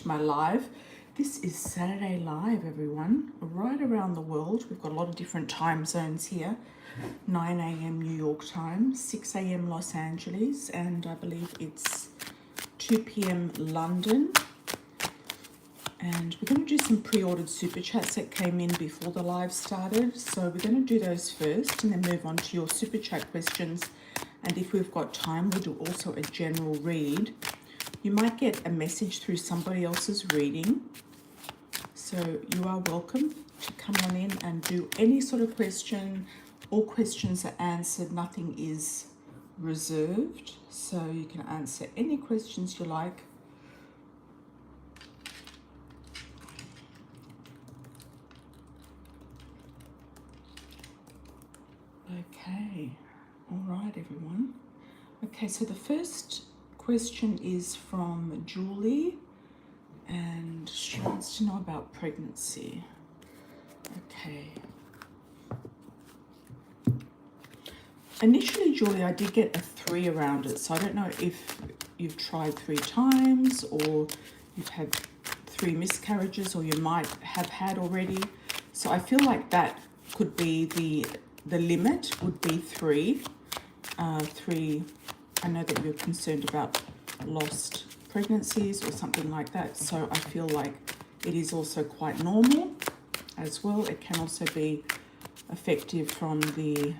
My live. This is Saturday Live, everyone, right around the world. We've got a lot of different time zones here. 9 a.m. New York time, 6 a.m. Los Angeles, and I believe it's 2 p.m. London. And we're going to do some pre-ordered super chats that came in before the live started. So we're going to do those first and then move on to your super chat questions. And if we've got time, we'll do also a general read. You might get a message through somebody else's reading. So you are welcome to come on in and do any sort of question. All questions are answered. Nothing is reserved. So you can answer any questions you like. Okay. All right, everyone. Okay, so the first question is from Julie, and she wants to know about pregnancy. Okay. Initially, Julie, I did get a 3 around it, so I don't know if you've tried 3 times or you've had 3 miscarriages, or you might have had already. So I feel like that could be the limit would be 3. 3. I know that you're concerned about lost pregnancies or something like that, so I feel like it is also quite normal as well. It can also be effective from the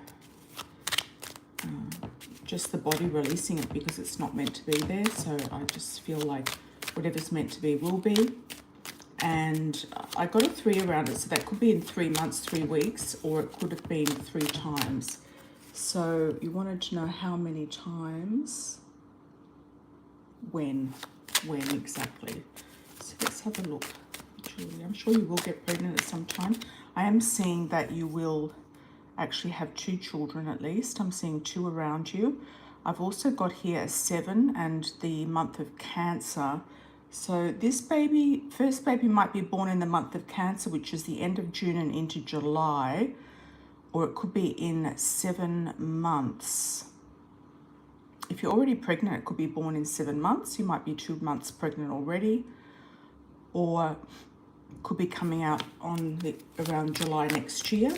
just the body releasing it because it's not meant to be there. So I just feel like whatever's meant to be will be. And I got a 3 around it, so that could be in 3 months, 3 weeks, or it could have been 3 times. So you wanted to know how many times, when exactly. So let's have a look, Julie. I'm sure you will get pregnant at some time. I am seeing that you will actually have 2 children at least. I'm seeing 2 around you. I've also got here a 7 and the month of Cancer. So this baby, first baby might be born in the month of Cancer, which is the end of June and into July. Or it could be in 7 months. If you're already pregnant, it could be born in 7 months. You might be 2 months pregnant already. Or could be coming out on around July next year.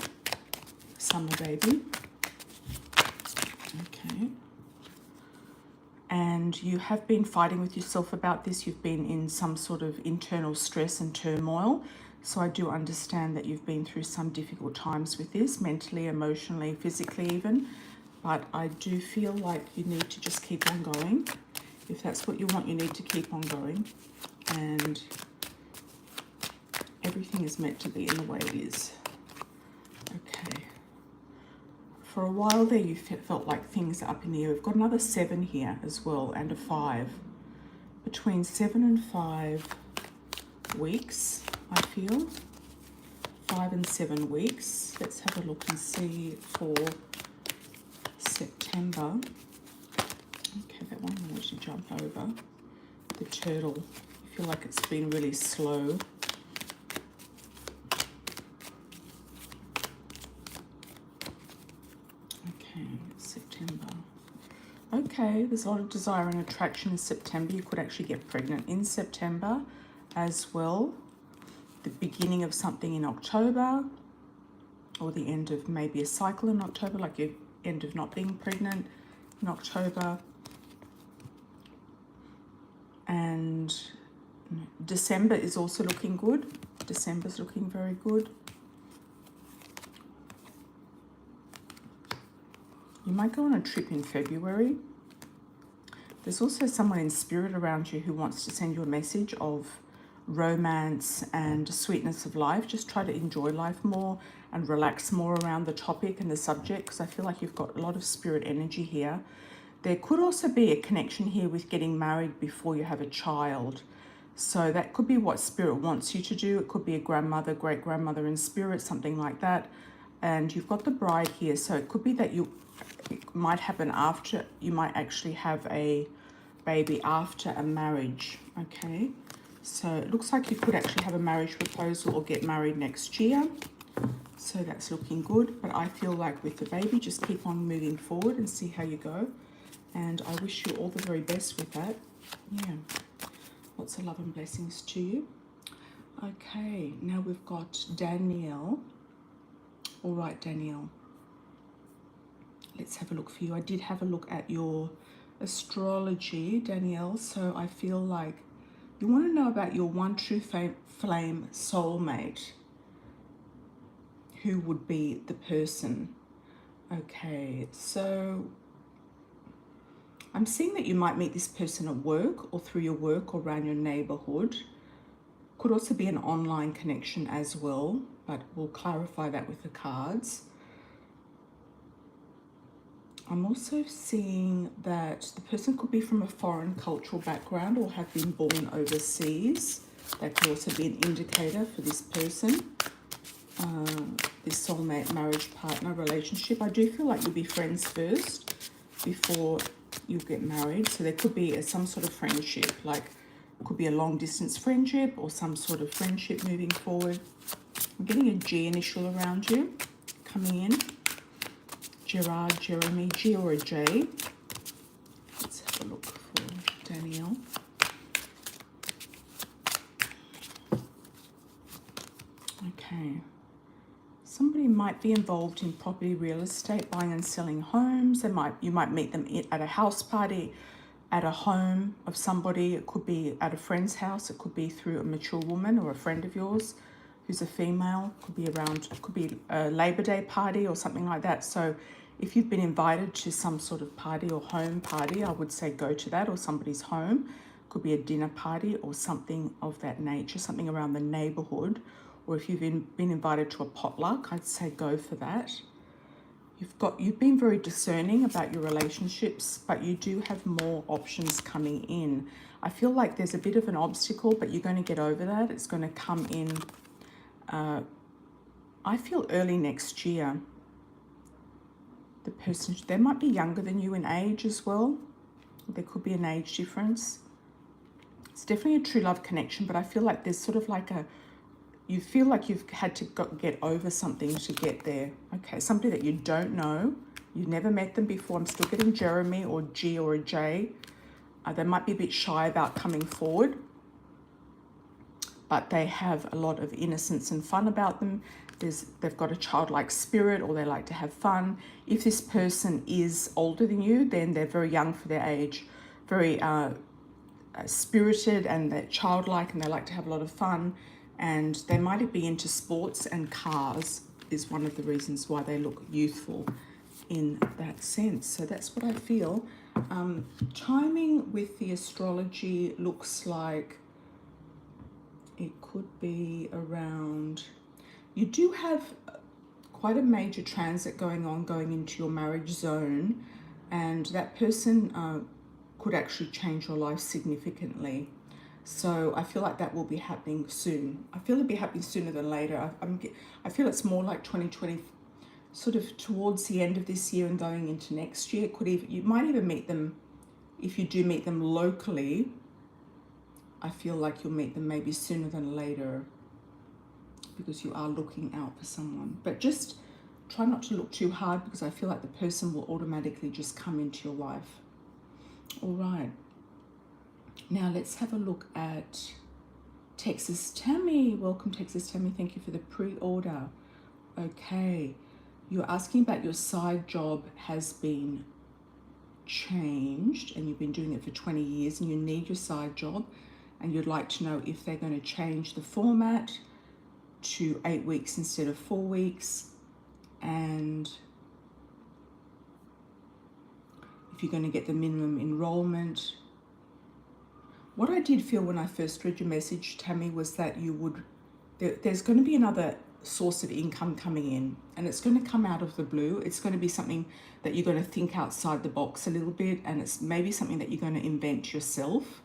Summer baby. Okay. And you have been fighting with yourself about this. You've been in some sort of internal stress and turmoil. So I do understand that you've been through some difficult times with this, mentally, emotionally, physically even. But I do feel like you need to just keep on going. If that's what you want, you need to keep on going. And everything is meant to be in the way it is. Okay. For a while there, you felt like things are up in the air. We've got another 7 here as well, and a 5. Between 7 and 5 weeks, I feel. 5 and 7 weeks. Let's have a look and see for September. Okay, that one I want to jump over. The turtle. I feel like it's been really slow. Okay, September. Okay, there's a lot of desire and attraction in September. You could actually get pregnant in September as well. The beginning of something in October, or the end of maybe a cycle in October, like your end of not being pregnant in October. And December is also looking good. December's looking very good. You might go on a trip in February. There's also someone in spirit around you who wants to send you a message of romance and sweetness of life. Just try to enjoy life more and relax more around the topic and the subject, because I feel like you've got a lot of spirit energy here. There could also be a connection here with getting married before you have a child. So that could be what spirit wants you to do. It could be a grandmother, great grandmother in spirit, something like that. And you've got the bride here. So it could be that it might happen after, you might actually have a baby after a marriage. Okay. So it looks like you could actually have a marriage proposal or get married next year. So that's looking good. But I feel like with the baby, just keep on moving forward and see how you go. And I wish you all the very best with that. Yeah. Lots of love and blessings to you. Okay, now we've got Danielle. All right, Danielle. Let's have a look for you. I did have a look at your astrology, Danielle, so I feel like you want to know about your one true flame soulmate. Who would be the person? Okay, so I'm seeing that you might meet this person at work or through your work or around your neighborhood. Could also be an online connection as well, but we'll clarify that with the cards. I'm also seeing that the person could be from a foreign cultural background or have been born overseas. That could also be an indicator for this person. This soulmate, marriage, partner, relationship. I do feel like you'll be friends first before you get married. So there could be some sort of friendship, like it could be a long distance friendship or some sort of friendship moving forward. I'm getting a G initial around you coming in. Gerard, Jeremy, G or a J. Let's have a look for Danielle. Okay. Somebody might be involved in property, real estate, buying and selling homes. You might meet them at a house party, at a home of somebody. It could be at a friend's house. It could be through a mature woman or a friend of yours who's a female. It could be a Labor Day party or something like that. So if you've been invited to some sort of party or home party, I would say go to that, or somebody's home. It could be a dinner party or something of that nature, something around the neighborhood. Or if you've been invited to a potluck, I'd say go for that. You've been very discerning about your relationships, but you do have more options coming in. I feel like there's a bit of an obstacle, but you're going to get over that. It's going to come in, I feel early next year. The person, they might be younger than you in age as well. There could be an age difference. It's definitely a true love connection, but I feel like there's sort of like you feel like you've had to get over something to get there. Okay, somebody that you don't know, you've never met them before. I'm still getting Jeremy or G or a J. They might be a bit shy about coming forward, but they have a lot of innocence and fun about them. They've got a childlike spirit, or they like to have fun. If this person is older than you, then they're very young for their age, very spirited, and they're childlike, and they like to have a lot of fun. And they might be into sports, and cars is one of the reasons why they look youthful in that sense. So that's what I feel. Timing with the astrology looks like it could be around, you do have quite a major transit going into your marriage zone, and that person could actually change your life significantly. So I feel like that will be happening soon. I feel it'll be happening sooner than later. I feel it's more like 2020, sort of towards the end of this year and going into next year. You might even meet them, if you do meet them locally. I feel like you'll meet them maybe sooner than later, because you are looking out for someone. But just try not to look too hard, because I feel like the person will automatically just come into your life. All right. Now let's have a look at Texas Tammy. Welcome, Texas Tammy. Thank you for the pre-order. Okay. You're asking about your side job has been changed, and you've been doing it for 20 years, and you need your side job, and you'd like to know if they're going to change the format to 8 weeks instead of 4 weeks, and if you're going to get the minimum enrollment. What I did feel when I first read your message, Tammy, was that there's going to be another source of income coming in, and it's going to come out of the blue. It's going to be something that you're going to think outside the box a little bit, and it's maybe something that you're going to invent yourself.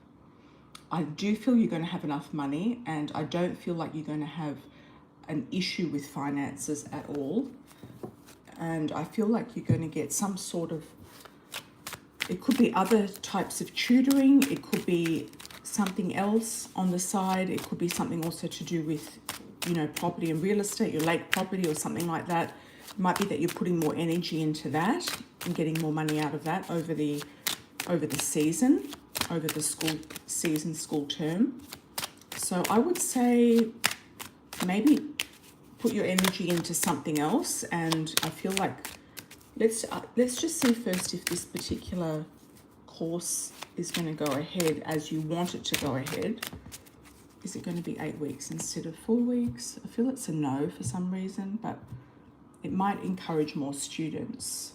I do feel you're going to have enough money, and I don't feel like you're going to have an issue with finances at all. And I feel like you're going to get some sort of, it could be other types of tutoring, it could be something else on the side, it could be something also to do with, property and real estate, your lake property or something like that. It might be that you're putting more energy into that and getting more money out of that over the season. over the school season, school term. So I would say maybe put your energy into something else. And I feel like let's just see first if this particular course is going to go ahead as you want it to go ahead. Is it going to be 8 weeks instead of 4 weeks? I feel it's a no for some reason, but it might encourage more students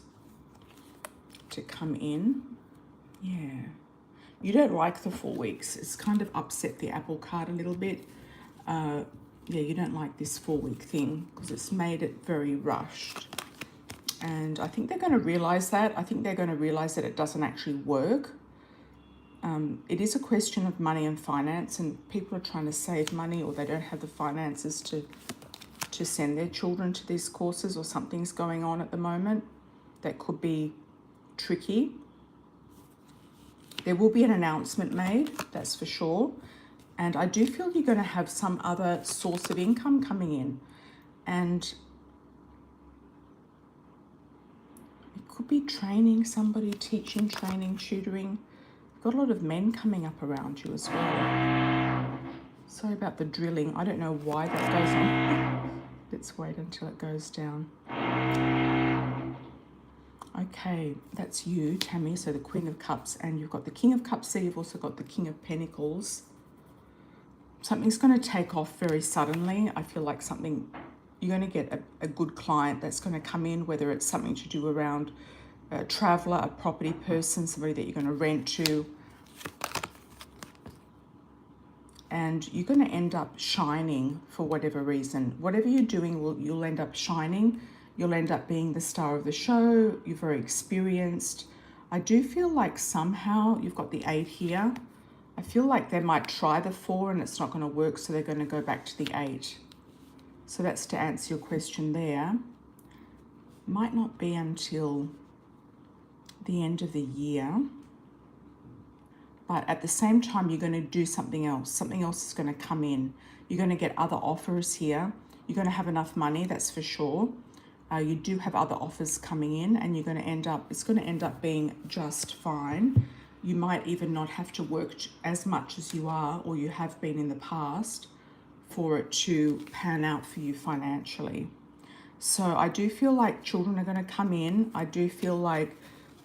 to come in. Yeah. You don't like the 4 weeks. It's kind of upset the apple cart a little bit. Yeah, you don't like this 4-week thing because it's made it very rushed. And I think they're going to realize that. I think they're going to realize that it doesn't actually work. It is a question of money and finance, and people are trying to save money, or they don't have the finances to send their children to these courses, or something's going on at the moment that could be tricky. There will be an announcement made, that's for sure. And I do feel you're going to have some other source of income coming in. And it could be training somebody, teaching, training, tutoring. You've got a lot of men coming up around you as well. Sorry about the drilling. I don't know why that goes on. Let's wait until it goes down. Okay, that's you, Tammy. So the Queen of Cups, and you've got the King of Cups there. You've also got the King of Pentacles. Something's going to take off very suddenly. I feel like you're going to get a good client that's going to come in, whether it's something to do around a traveler, a property person, somebody that you're going to rent to. And you're going to end up shining for whatever reason. Whatever you're doing, you'll end up shining. You'll end up being the star of the show. You're very experienced. I do feel like somehow you've got the 8 here. I feel like they might try the 4 and it's not going to work, so they're going to go back to the 8. So that's to answer your question there. Might not be until the end of the year. But at the same time, you're going to do something else. Something else is going to come in. You're going to get other offers here. You're going to have enough money, that's for sure. You do have other offers coming in, and you're going to it's going to end up being just fine. You might even not have to work as much as you are, or you have been in the past, for it to pan out for you financially. So I do feel like children are going to come in. I do feel like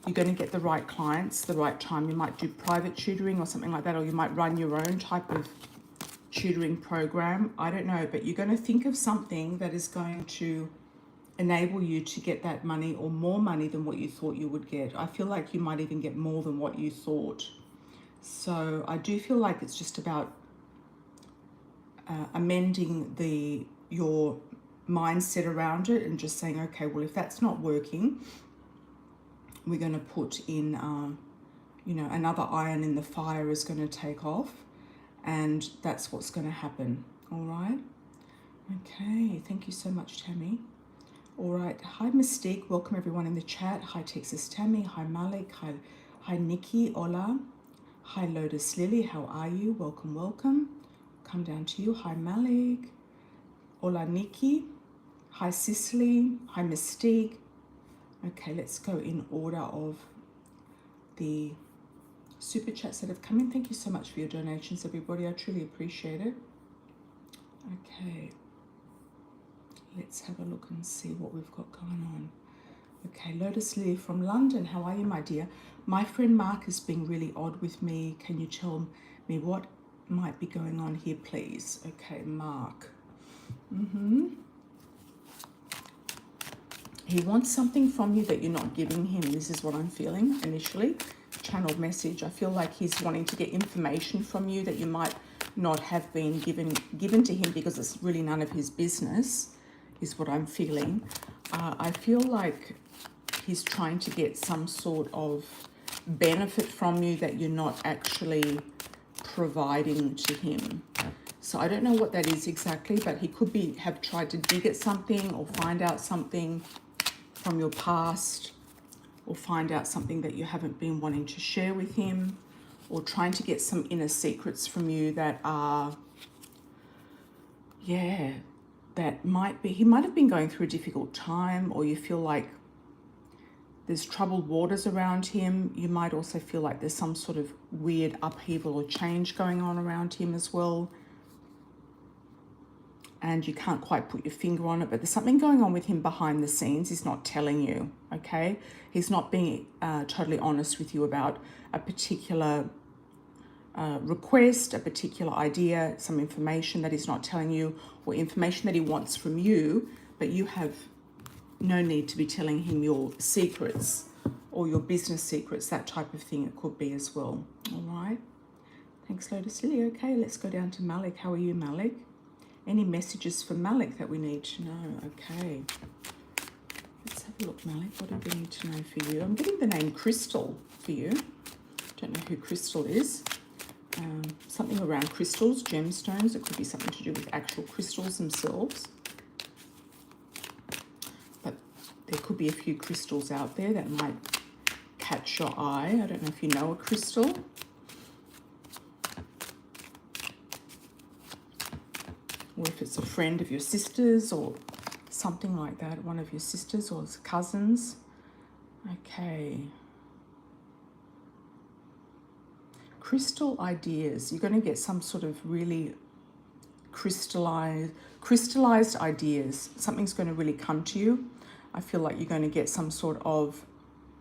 you're going to get the right clients, the right time. You might do private tutoring or something like that, or you might run your own type of tutoring program. I don't know, but you're going to think of something that is going to enable you to get that money, or more money than what you thought you would get. I feel like you might even get more than what you thought. So I do feel like it's just about amending your mindset around it, and just saying, okay, well, if that's not working, we're going to put in, another iron in the fire is going to take off, and that's what's going to happen. All right. Okay. Thank you so much, Tammy. All right. Hi, Mystique. Welcome everyone in the chat. Hi, Texas Tammy. Hi, Malik. Hi, Nikki. Hola. Hi, Lotus Lily. How are you? Welcome, welcome. Come down to you. Hi, Malik. Hola, Nikki. Hi, Cicely. Hi, Mystique. Okay, let's go in order of the super chats that have come in. Thank you so much for your donations, everybody. I truly appreciate it. Okay. Let's have a look and see what we've got going on. Okay, Lotus Lily from London. How are you, my dear? My friend Mark is being really odd with me. Can you tell me what might be going on here, please? Okay, Mark. He wants something from you that you're not giving him. This is what I'm feeling initially. Channeled message. I feel like he's wanting to get information from you that you might not have been given to him, because it's really none of his business, is what I'm feeling. I feel like he's trying to get some sort of benefit from you that you're not actually providing to him. So I don't know what that is exactly, but he could have tried to dig at something, or find out something from your past, or find out something that you haven't been wanting to share with him, or trying to get some inner secrets from you that are, that might be, he might have been going through a difficult time, or you feel like There's troubled waters around him. You might also feel like there's some sort of weird upheaval or change going on around him as well. And you can't quite put your finger on it, but there's something going on with him behind the scenes. He's not telling you, okay? He's not being totally honest with you about a particular request, a particular idea, some information that he's not telling you, or information that he wants from you, but you have no need to be telling him your secrets or your business secrets, that type of thing it could be as well. All right. Thanks, Lotus Lily. Okay, let's go down to Malik. How are you, Malik? Any messages for Malik that we need to know? Okay. Let's have a look, Malik. What do we need to know for you? I'm getting the name Crystal for you. Don't know who Crystal is. Something around crystals, gemstones. It could be something to do with actual crystals themselves. But there could be a few crystals out there that might catch your eye. I don't know if you know a crystal. Or if it's a friend of your sister's or something like that, one of your sisters or cousins. Okay. Crystal ideas. You're going to get some sort of really crystallized ideas. Something's going to really come to you. I feel like you're going to get some sort of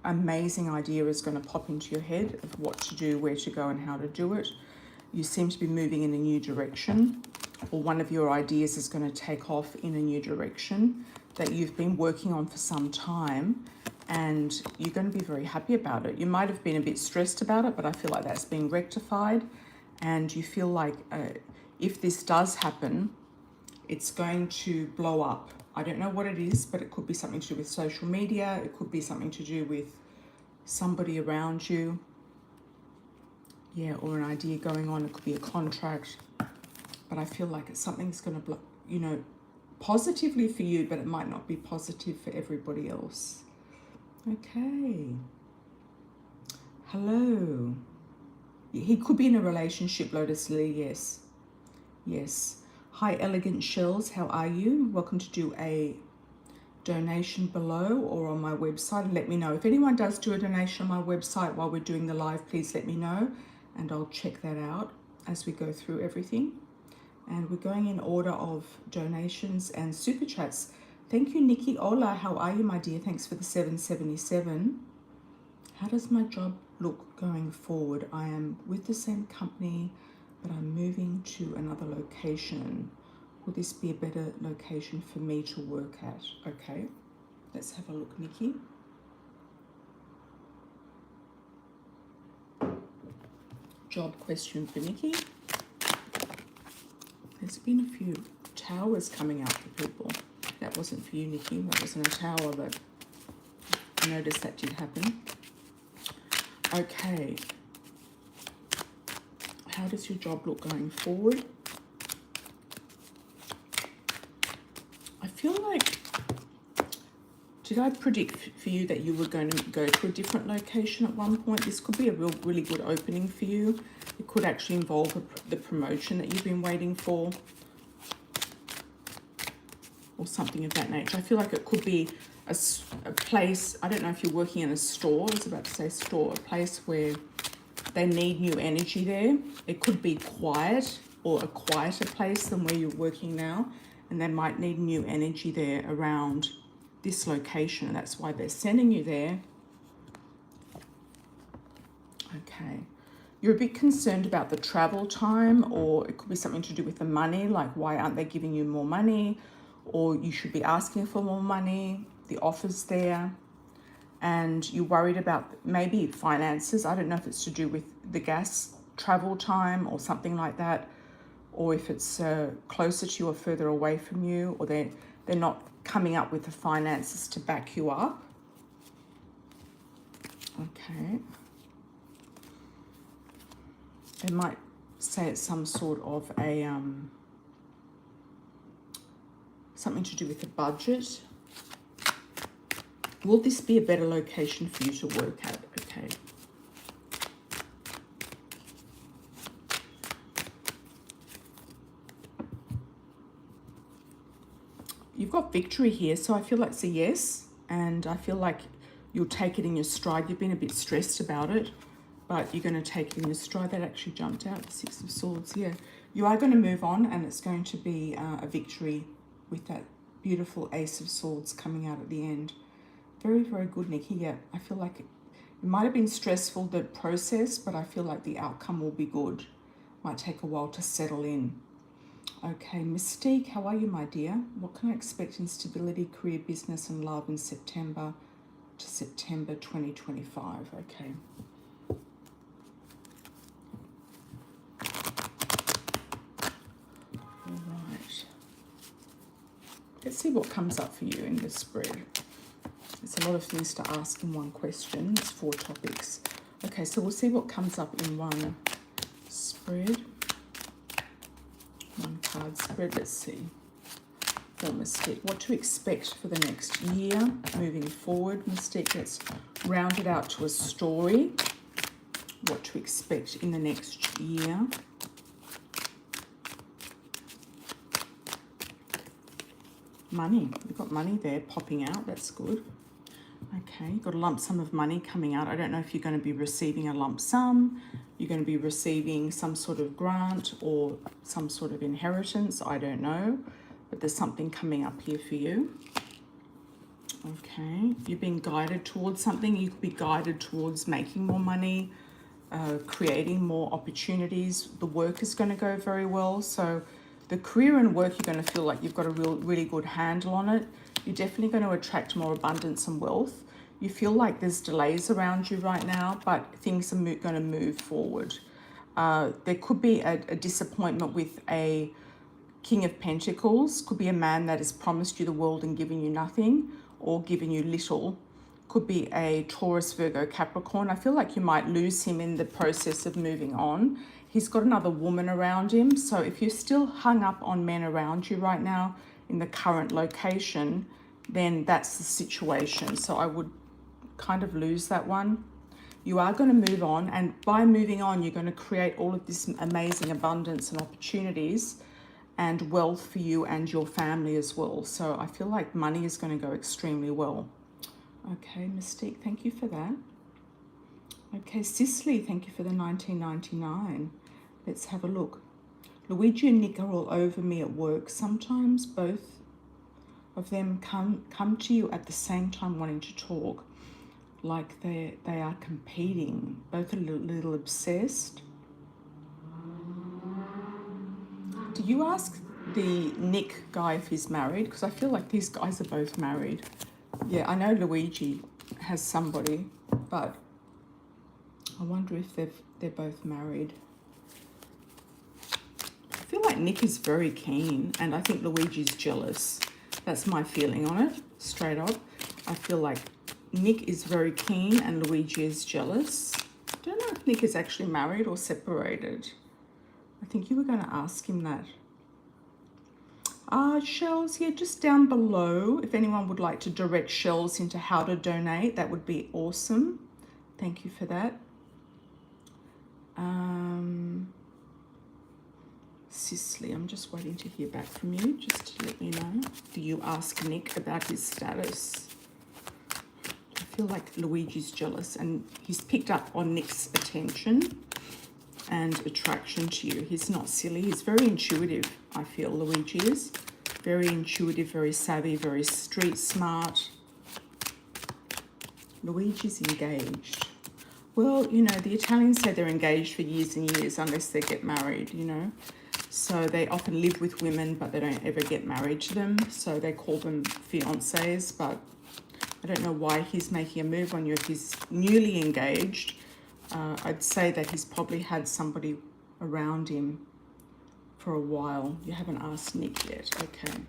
amazing idea is going to pop into your head of what to do, where to go and how to do it. You seem to be moving in a new direction, or one of your ideas is going to take off in a new direction that you've been working on for some time, and you're going to be very happy about it. You might have been a bit stressed about it, but I feel like that's being rectified, and you feel like if this does happen, it's going to blow up. I don't know what it is, but it could be something to do with social media. It could be something to do with somebody around you. Yeah, or an idea going on. It could be a contract. But I feel like something's going to, you know, positively for you, but it might not be positive for everybody else. Okay. Hello. He could be in a relationship, Lotus Lily, yes. Yes. Hi, Elegant Shells. How are you? Welcome to do a donation below or on my website, and let me know. If anyone does do a donation on my website while we're doing the live, please let me know, and I'll check that out as we go through everything. And we're going in order of donations and super chats. Thank you, Nikki. Ola, how are you, my dear? Thanks for the 777. How does my job look going forward? I am with the same company, but I'm moving to another location. Will this be a better location for me to work at? Okay, let's have a look, Nikki. Job question for Nikki. There's been a few towers coming out for people. That wasn't for you, Nikki. That wasn't a tower, but I noticed that did happen. Okay. How does your job look going forward? I feel like, did I predict for you that you were going to go to a different location at one point? This could be a really good opening for you. It could actually involve the promotion that you've been waiting for, or something of that nature. I feel like it could be a place, I don't know if you're working in a store, I was about to say store, a place where they need new energy there. It could be quiet or a quieter place than where you're working now, and they might need new energy there around this location. That's why they're sending you there. Okay. You're a bit concerned about the travel time, or it could be something to do with the money, like why aren't they giving you more money, or you should be asking for more money, the offer's there, and you're worried about maybe finances. I don't know if it's to do with the gas travel time or something like that, or if it's closer to you or further away from you, or they're not coming up with the finances to back you up. Okay. They might say it's some sort of a something to do with the budget. Will this be a better location for you to work at? Okay. You've got victory here, so I feel like it's a yes, and I feel like you'll take it in your stride. You've been a bit stressed about it, but you're going to take it in your stride. That actually jumped out, the Six of Swords. Yeah, you are going to move on, and it's going to be a victory with that beautiful Ace of Swords coming out at the end. Very, very good, Nikki. Yeah, I feel like it might have been stressful, the process, but I feel like the outcome will be good. Might take a while to settle in. Okay, Mystique, how are you, my dear? What can I expect in stability, career, business, and love in September to September 2025? Okay. All right. Let's see what comes up for you in this spread. There's a lot of things to ask in one question. It's 4 topics. Okay, so we'll see what comes up in one spread. One card spread. Let's see. For Mystique, what to expect for the next year moving forward. Mystique, let's round it out to a story. What to expect in the next year. Money. You've got money there popping out. That's good. Okay, you've got a lump sum of money coming out. I don't know if you're going to be receiving a lump sum. You're going to be receiving some sort of grant or some sort of inheritance. I don't know. But there's something coming up here for you. Okay, you're being guided towards something. You could be guided towards making more money, creating more opportunities. The work is going to go very well. So the career and work, you're going to feel like you've got a really good handle on it. You're definitely going to attract more abundance and wealth. You feel like there's delays around you right now, but things are going to move forward. There could be a disappointment with a King of Pentacles. Could be a man that has promised you the world and given you nothing, or given you little. Could be a Taurus, Virgo, Capricorn. I feel like you might lose him in the process of moving on. He's got another woman around him. So if you're still hung up on men around you right now in the current location, then that's the situation. So I would kind of lose that one. You are going to move on, and by moving on, you're going to create all of this amazing abundance and opportunities and wealth for you and your family as well. So I feel like money is going to go extremely well. Okay, Mystique, thank you for that. Okay, Cicely, thank you for the 1999. Let's have a look. Luigi and Nick are all over me at work. Sometimes both of them come to you at the same time wanting to talk. Like they are competing. Both a little obsessed. Do you ask the Nick guy if he's married? Because I feel like these guys are both married. Yeah, I know Luigi has somebody, but I wonder if they're both married. I feel like Nick is very keen, and I think Luigi's jealous. That's my feeling on it, straight up. I feel like Nick is very keen and Luigi is jealous. I don't know if Nick is actually married or separated. I think you were going to ask him that. Shells, yeah, just down below. If anyone would like to direct Shells into how to donate, that would be awesome. Thank you for that. Cicely, I'm just waiting to hear back from you, just to let me know. Do you ask Nick about his status? I feel like Luigi's jealous, and he's picked up on Nick's attention and attraction to you. He's not silly. He's very intuitive, I feel, Luigi is. Very intuitive, very savvy, very street smart. Luigi's engaged. Well, you know, the Italians say they're engaged for years and years unless they get married, you know. So they often live with women, but they don't ever get married to them. So they call them fiancés, but I don't know why he's making a move on you. If he's newly engaged, I'd say that he's probably had somebody around him for a while. You haven't asked Nick yet. Okay.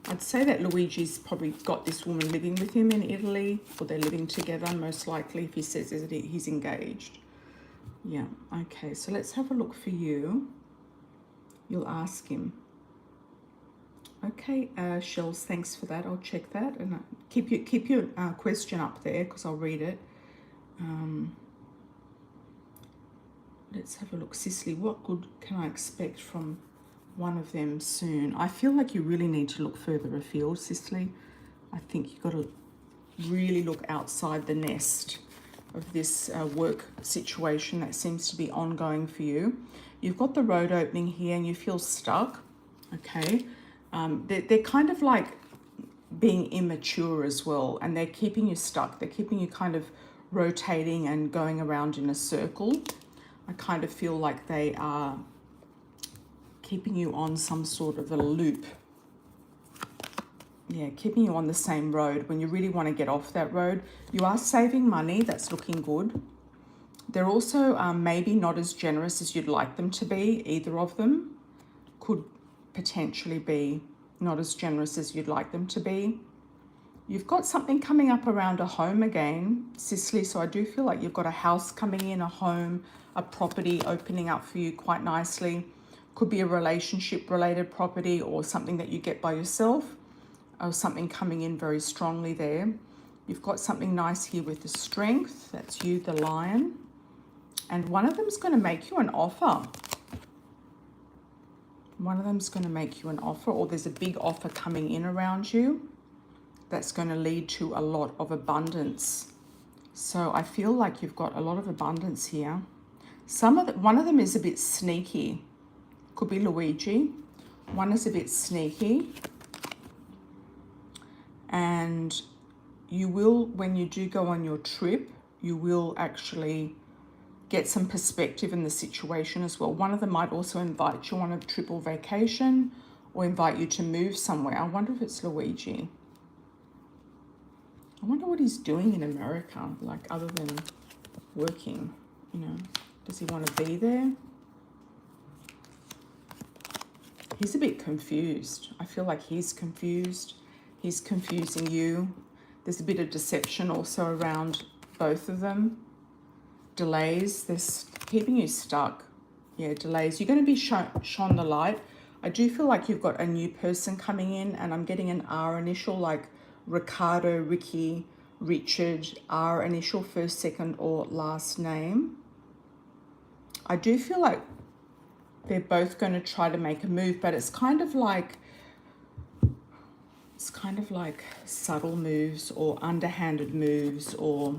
I'd say that Luigi's probably got this woman living with him in Italy, or they're living together, most likely, if he says that he's engaged. Yeah, okay, so let's have a look for you. You'll ask him. Okay, Shells, thanks for that. I'll check that, and keep your question up there because I'll read it. Let's have a look. Cicely, what good can I expect from one of them soon? I feel like you really need to look further afield, Cicely. I think you've got to really look outside the nest of this work situation that seems to be ongoing for you. You've got the road opening here and you feel stuck, okay? They're kind of like being immature as well, and they're keeping you stuck. They're keeping you kind of rotating and going around in a circle. I kind of feel like they are keeping you on some sort of a loop. Yeah, keeping you on the same road when you really want to get off that road. You are saving money. That's looking good. They're also maybe not as generous as you'd like them to be. Either of them could potentially be not as generous as you'd like them to be. You've got something coming up around a home again, Sicily. So I do feel like you've got a house coming in, a home, a property opening up for you quite nicely. Could be a relationship related property or something that you get by yourself, or something coming in very strongly there. You've got something nice here with the strength. That's you, the lion. And one of them's going to make you an offer. One of them's going to make you an offer, or there's a big offer coming in around you that's going to lead to a lot of abundance. So I feel like you've got a lot of abundance here. One of them is a bit sneaky. Could be Luigi. One is a bit sneaky. And you will, when you do go on your trip, you will actually get some perspective in the situation as well. One of them might also invite you on a trip or vacation, or invite you to move somewhere. I wonder if it's Luigi. I wonder what he's doing in America, like other than working, you know. Does he want to be there? He's a bit confused. I feel like he's confused. He's confusing you. There's a bit of deception also around both of them. Delays, they're keeping you stuck. Yeah, delays. You're going to be shone the light. I do feel like you've got a new person coming in, and I'm getting an R initial, like Ricardo, Ricky, Richard, R initial, first, second, or last name. I do feel like they're both going to try to make a move, but it's kind of like subtle moves or underhanded moves or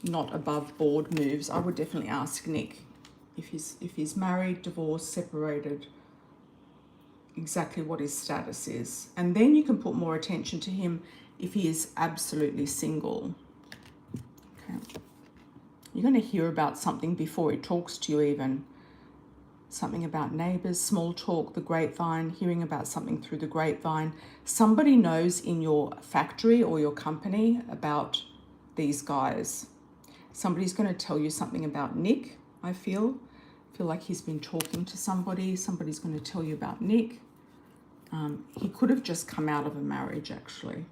not above board moves. I would definitely ask Nick if he's married, divorced, separated, exactly what his status is. And then you can put more attention to him if he is absolutely single. Okay. You're going to hear about something before he talks to you even. Something about neighbors, small talk, the grapevine, hearing about something through the grapevine. Somebody knows in your factory or your company about these guys. Somebody's going to tell you something about Nick, I feel. Like he's been talking to somebody. Somebody's going to tell you about Nick. He could have just come out of a marriage, actually.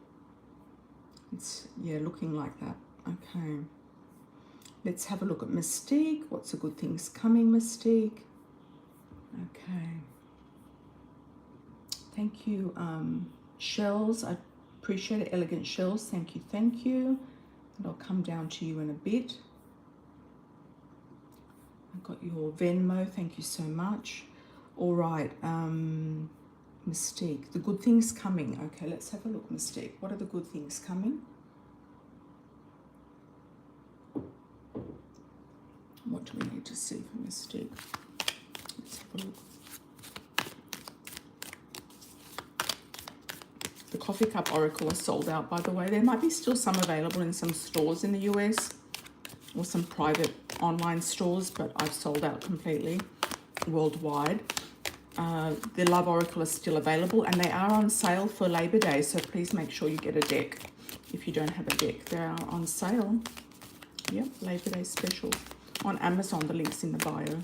It's, yeah, looking like that. Okay. Let's have a look at Mystique. What's the good things coming, Mystique? Okay. Thank you, Shells. I appreciate it. Elegant Shells. Thank you. Thank you. And I'll come down to you in a bit. I've got your Venmo. Thank you so much. All right. Mystique. The good things coming. Okay, let's have a look, Mystique. What are the good things coming? What do we need to see for Mystique? Let's have a look. The Coffee Cup Oracle is sold out, by the way. There might be still some available in some stores in the US or some private online stores, but I've sold out completely worldwide. The Love Oracle is still available, and they are on sale for Labor Day, so please make sure you get a deck if you don't have a deck. They are on sale. Yep, Labor Day special. On Amazon, the link's in the bio.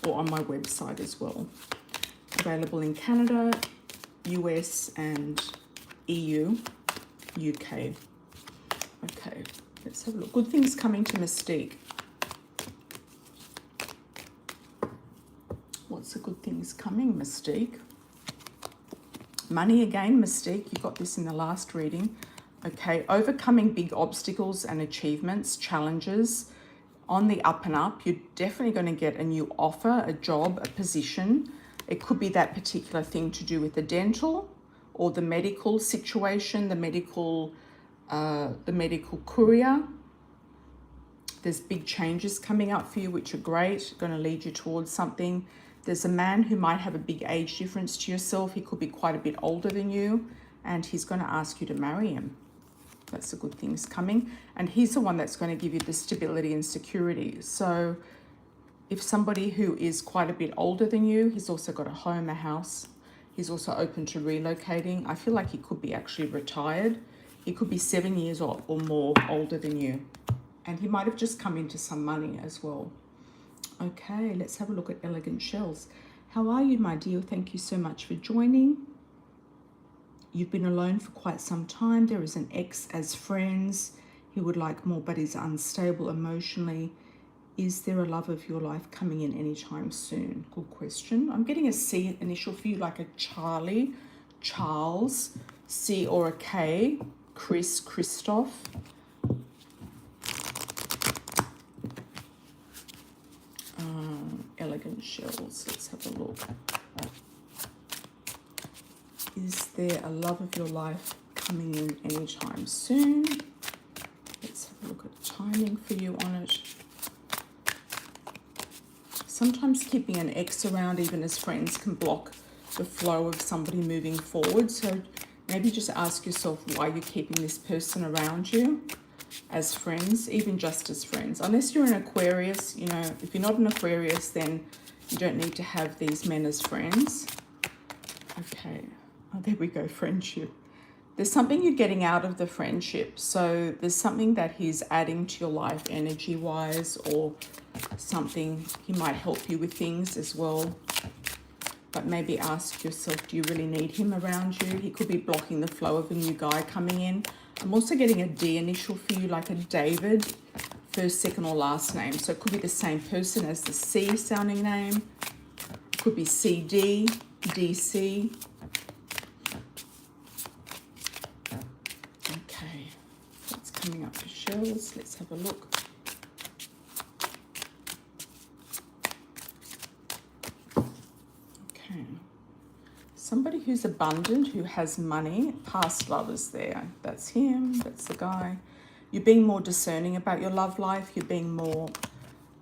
Or on my website as well. Available in Canada, US and EU, UK. Okay, let's have a look. Good things coming to Mystique. What's the good things coming, Mystique? Money again, Mystique. You got this in the last reading. Okay, overcoming big obstacles and achievements, challenges. On the up and up, you're definitely going to get a new offer, a job, a position. It could be that particular thing to do with the dental or the medical situation, the medical courier. There's big changes coming up for you, which are great, going to lead you towards something. There's a man who might have a big age difference to yourself. He could be quite a bit older than you, and he's going to ask you to marry him. That's the good things coming. And he's the one that's going to give you the stability and security. So if somebody who is quite a bit older than you, he's also got a home, a house. He's also open to relocating. I feel like he could be actually retired. He could be 7 years or more older than you. And he might have just come into some money as well. Okay, let's have a look at Elegant Shells. How are you, my dear? Thank you so much for joining. You've been alone for quite some time. There is an ex as friends. He would like more, but is unstable emotionally. Is there a love of your life coming in anytime soon? Good question. I'm getting a C initial for you, like a Charlie, Charles, C or a K, Chris, Christoph. Elegant Shells. Let's have a look. Is there a love of your life coming in anytime soon? Let's have a look at timing for you on it. Sometimes keeping an ex around, even as friends, can block the flow of somebody moving forward. So maybe just ask yourself why you're keeping this person around you as friends, even just as friends. Unless you're an Aquarius, you know, if you're not an Aquarius, then you don't need to have these men as friends. Okay. Oh, there we go, friendship. There's something you're getting out of the friendship. So there's something that he's adding to your life energy-wise, or something. He might help you with things as well. But maybe ask yourself, do you really need him around you? He could be blocking the flow of a new guy coming in. I'm also getting a D initial for you, like a David, first, second, or last name. So it could be the same person as the C sounding name. Could be CD, DC. Okay, what's coming up for Shells? Let's have a look. Okay. Somebody who's abundant, who has money, past lovers there. That's him, that's the guy. You're being more discerning about your love life. You're being more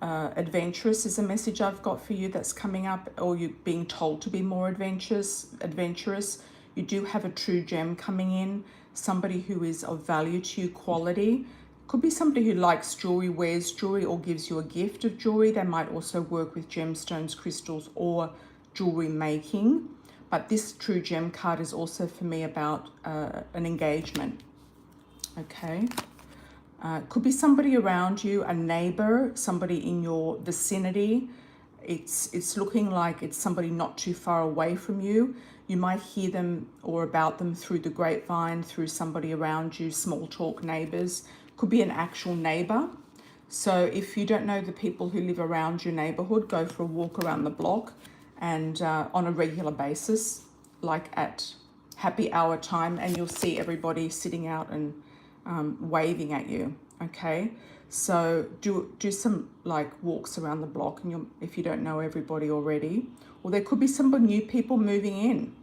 adventurous is a message I've got for you that's coming up, or you're being told to be more adventurous. You do have a true gem coming in, somebody who is of value to you, quality. Could be somebody who likes jewelry, wears jewelry, or gives you a gift of jewelry. They might also work with gemstones, crystals, or jewelry making. But this true gem card is also for me about an engagement. Okay. Could be somebody around you, a neighbor, somebody in your vicinity. It's looking like it's somebody not too far away from you. You might hear them or about them through the grapevine, through somebody around you, small talk neighbors. Could be an actual neighbor. So if you don't know the people who live around your neighborhood, go for a walk around the block, and on a regular basis, like at happy hour time, and you'll see everybody sitting out and waving at you. Okay, so do some like walks around the block, and if you don't know everybody already. Or there could be some new people moving in,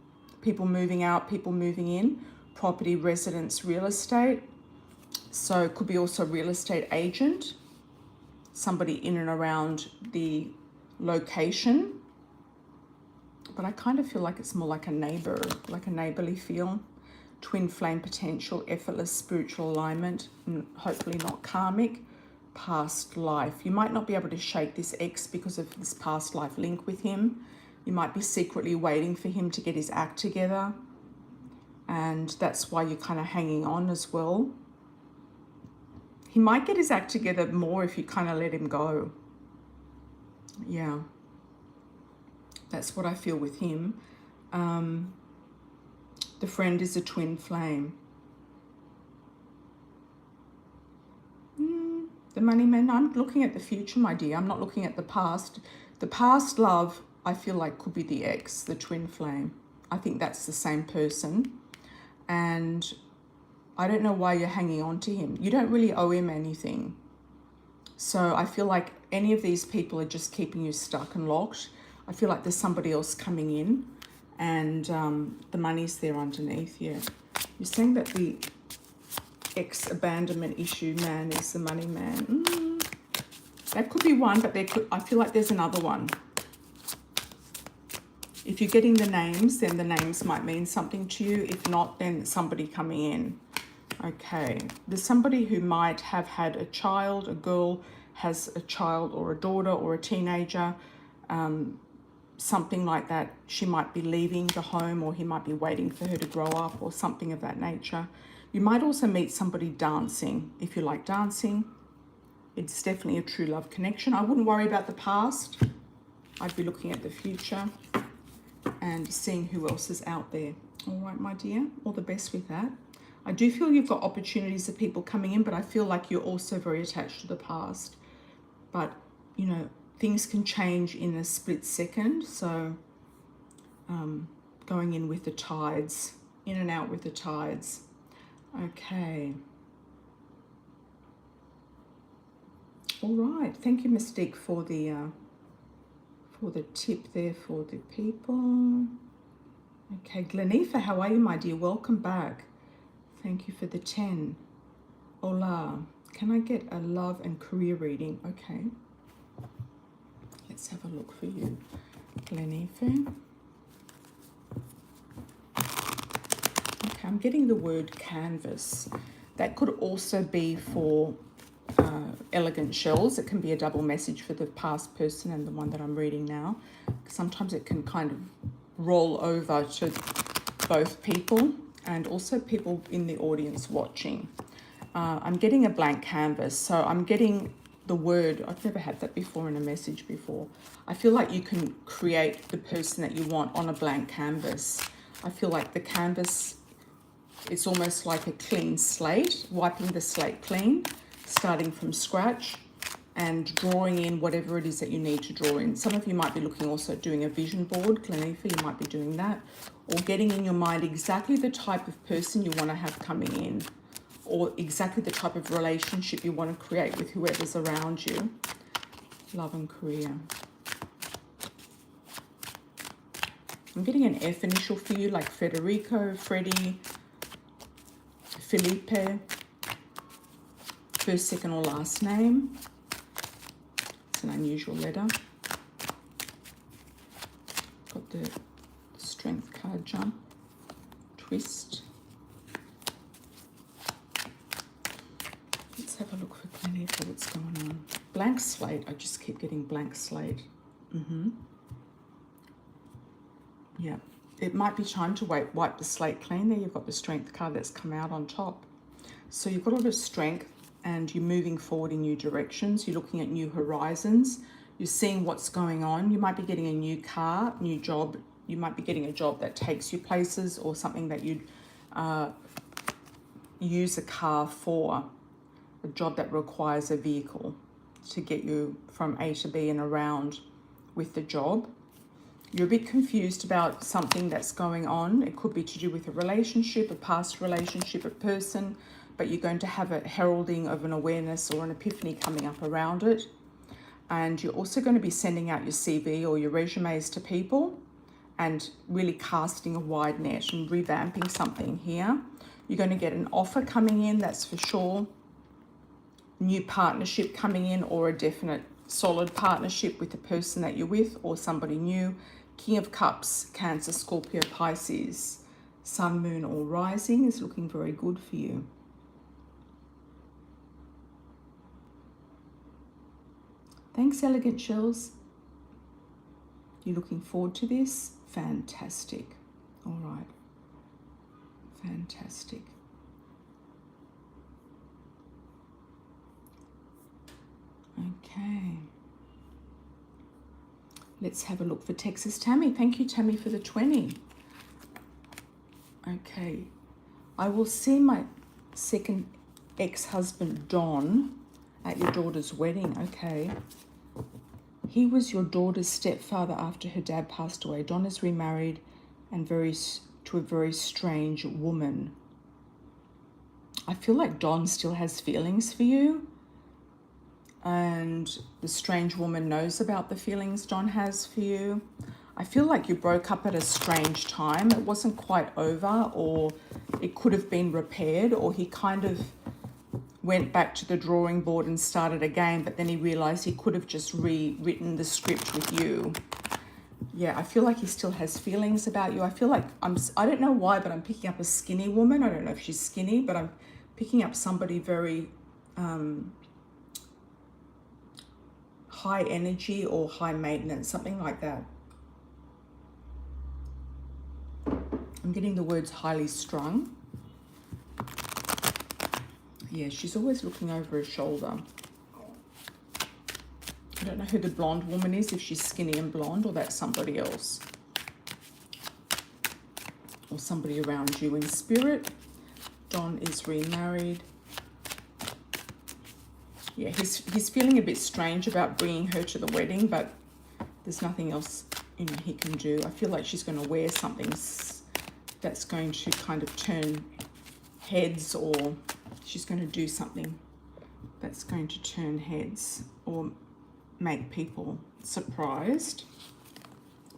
people moving out, people moving in, property, residence, real estate. So it could be also a real estate agent, somebody in and around the location. But I kind of feel like it's more like a neighbor, like a neighborly feel. Twin flame potential, effortless spiritual alignment, and hopefully not karmic. Past life. You might not be able to shake this ex because of this past life link with him. You might be secretly waiting for him to get his act together. And that's why you're kind of hanging on as well. He might get his act together more if you kind of let him go. Yeah. That's what I feel with him. The friend is a twin flame. The money man, I'm looking at the future, my dear. I'm not looking at the past. The past love, I feel like, could be the ex, the twin flame. I think that's the same person. And I don't know why you're hanging on to him. You don't really owe him anything. So I feel like any of these people are just keeping you stuck and locked. I feel like there's somebody else coming in, and the money's there underneath. Yeah, you're saying that the ex-abandonment issue man is the money man. That could be one, but I feel like there's another one. If you're getting the names, then the names might mean something to you. If not, then somebody coming in. Okay, there's somebody who might have had a child, a girl has a child or a daughter or a teenager, something like that. She might be leaving the home, or he might be waiting for her to grow up, or something of that nature. You might also meet somebody dancing. If you like dancing, it's definitely a true love connection. I wouldn't worry about the past. I'd be looking at the future and seeing who else is out there. All right, my dear, all the best with that. I do feel you've got opportunities of people coming in, but I feel like you're also very attached to the past. But, you know, things can change in a split second. So going in with the tides, in and out with the tides. Okay. All right. Thank you, Mystique, for the tip there for the people. Okay, Glenifa, how are you, my dear? Welcome back. Thank you for the 10. Hola. Can I get a love and career reading? Okay. Let's have a look for you, Glenifa. Okay, I'm getting the word canvas. That could also be for elegant shells. It can be a double message for the past person and the one that I'm reading now. Sometimes it can kind of roll over to both people and also people in the audience watching. I'm getting a blank canvas, so I'm getting the word. I've never had that before in a message before. I feel like you can create the person that you want on a blank canvas. I feel like the canvas, it's almost like a clean slate, wiping the slate clean, starting from scratch and drawing in whatever it is that you need to draw in. Some of you might be looking also at doing a vision board, Glenifa, you might be doing that, or getting in your mind exactly the type of person you want to have coming in, or exactly the type of relationship you want to create with whoever's around you. Love and career. I'm getting an F initial for you, like Federico, Freddie, Felipe, first, second, or last name. It's an unusual letter. Got the strength card, jump, twist. Let's have a look for Glenifa, what's going on. Blank slate, I just keep getting blank slate. Yeah, it might be time to wipe the slate clean. There you've got the strength card that's come out on top. So you've got a lot of strength and you're moving forward in new directions. You're looking at new horizons. You're seeing what's going on. You might be getting a new car, new job. You might be getting a job that takes you places, or something that you'd use a car for. A job that requires a vehicle to get you from A to B and around with the job. You're a bit confused about something that's going on. It could be to do with a relationship, a past relationship, a person, but you're going to have a heralding of an awareness or an epiphany coming up around it. And you're also going to be sending out your CV or your resumes to people and really casting a wide net and revamping something here. You're going to get an offer coming in, that's for sure. New partnership coming in, or a definite solid partnership with the person that you're with or somebody new. King of Cups, Cancer, Scorpio, Pisces, Sun, Moon, or Rising is looking very good for you. Thanks, Elegant Shells. You're looking forward to this? Fantastic. All right. Fantastic. Okay. Let's have a look for Texas Tammy. Thank you, Tammy, for the 20. Okay. I will see my second ex-husband, Don, at your daughter's wedding. Okay. He was your daughter's stepfather after her dad passed away. Don is remarried and to a very strange woman. I feel like Don still has feelings for you. And the strange woman knows about the feelings Don has for you. I feel like you broke up at a strange time. It wasn't quite over, or it could have been repaired, or he kind of went back to the drawing board and started again, but then he realized he could have just rewritten the script with you. Yeah, I feel like he still has feelings about you. I feel like I don't know why, but I'm picking up a skinny woman. I don't know if she's skinny, but I'm picking up somebody very high energy or high maintenance, something like that. I'm getting the words highly strung. Yeah, she's always looking over her shoulder. I don't know who the blonde woman is, if she's skinny and blonde or that's somebody else. Or somebody around you in spirit. Don is remarried. Yeah, he's feeling a bit strange about bringing her to the wedding, but there's nothing else, you know, he can do. I feel like she's going to wear something that's going to kind of turn heads, or she's going to do something that's going to turn heads or make people surprised.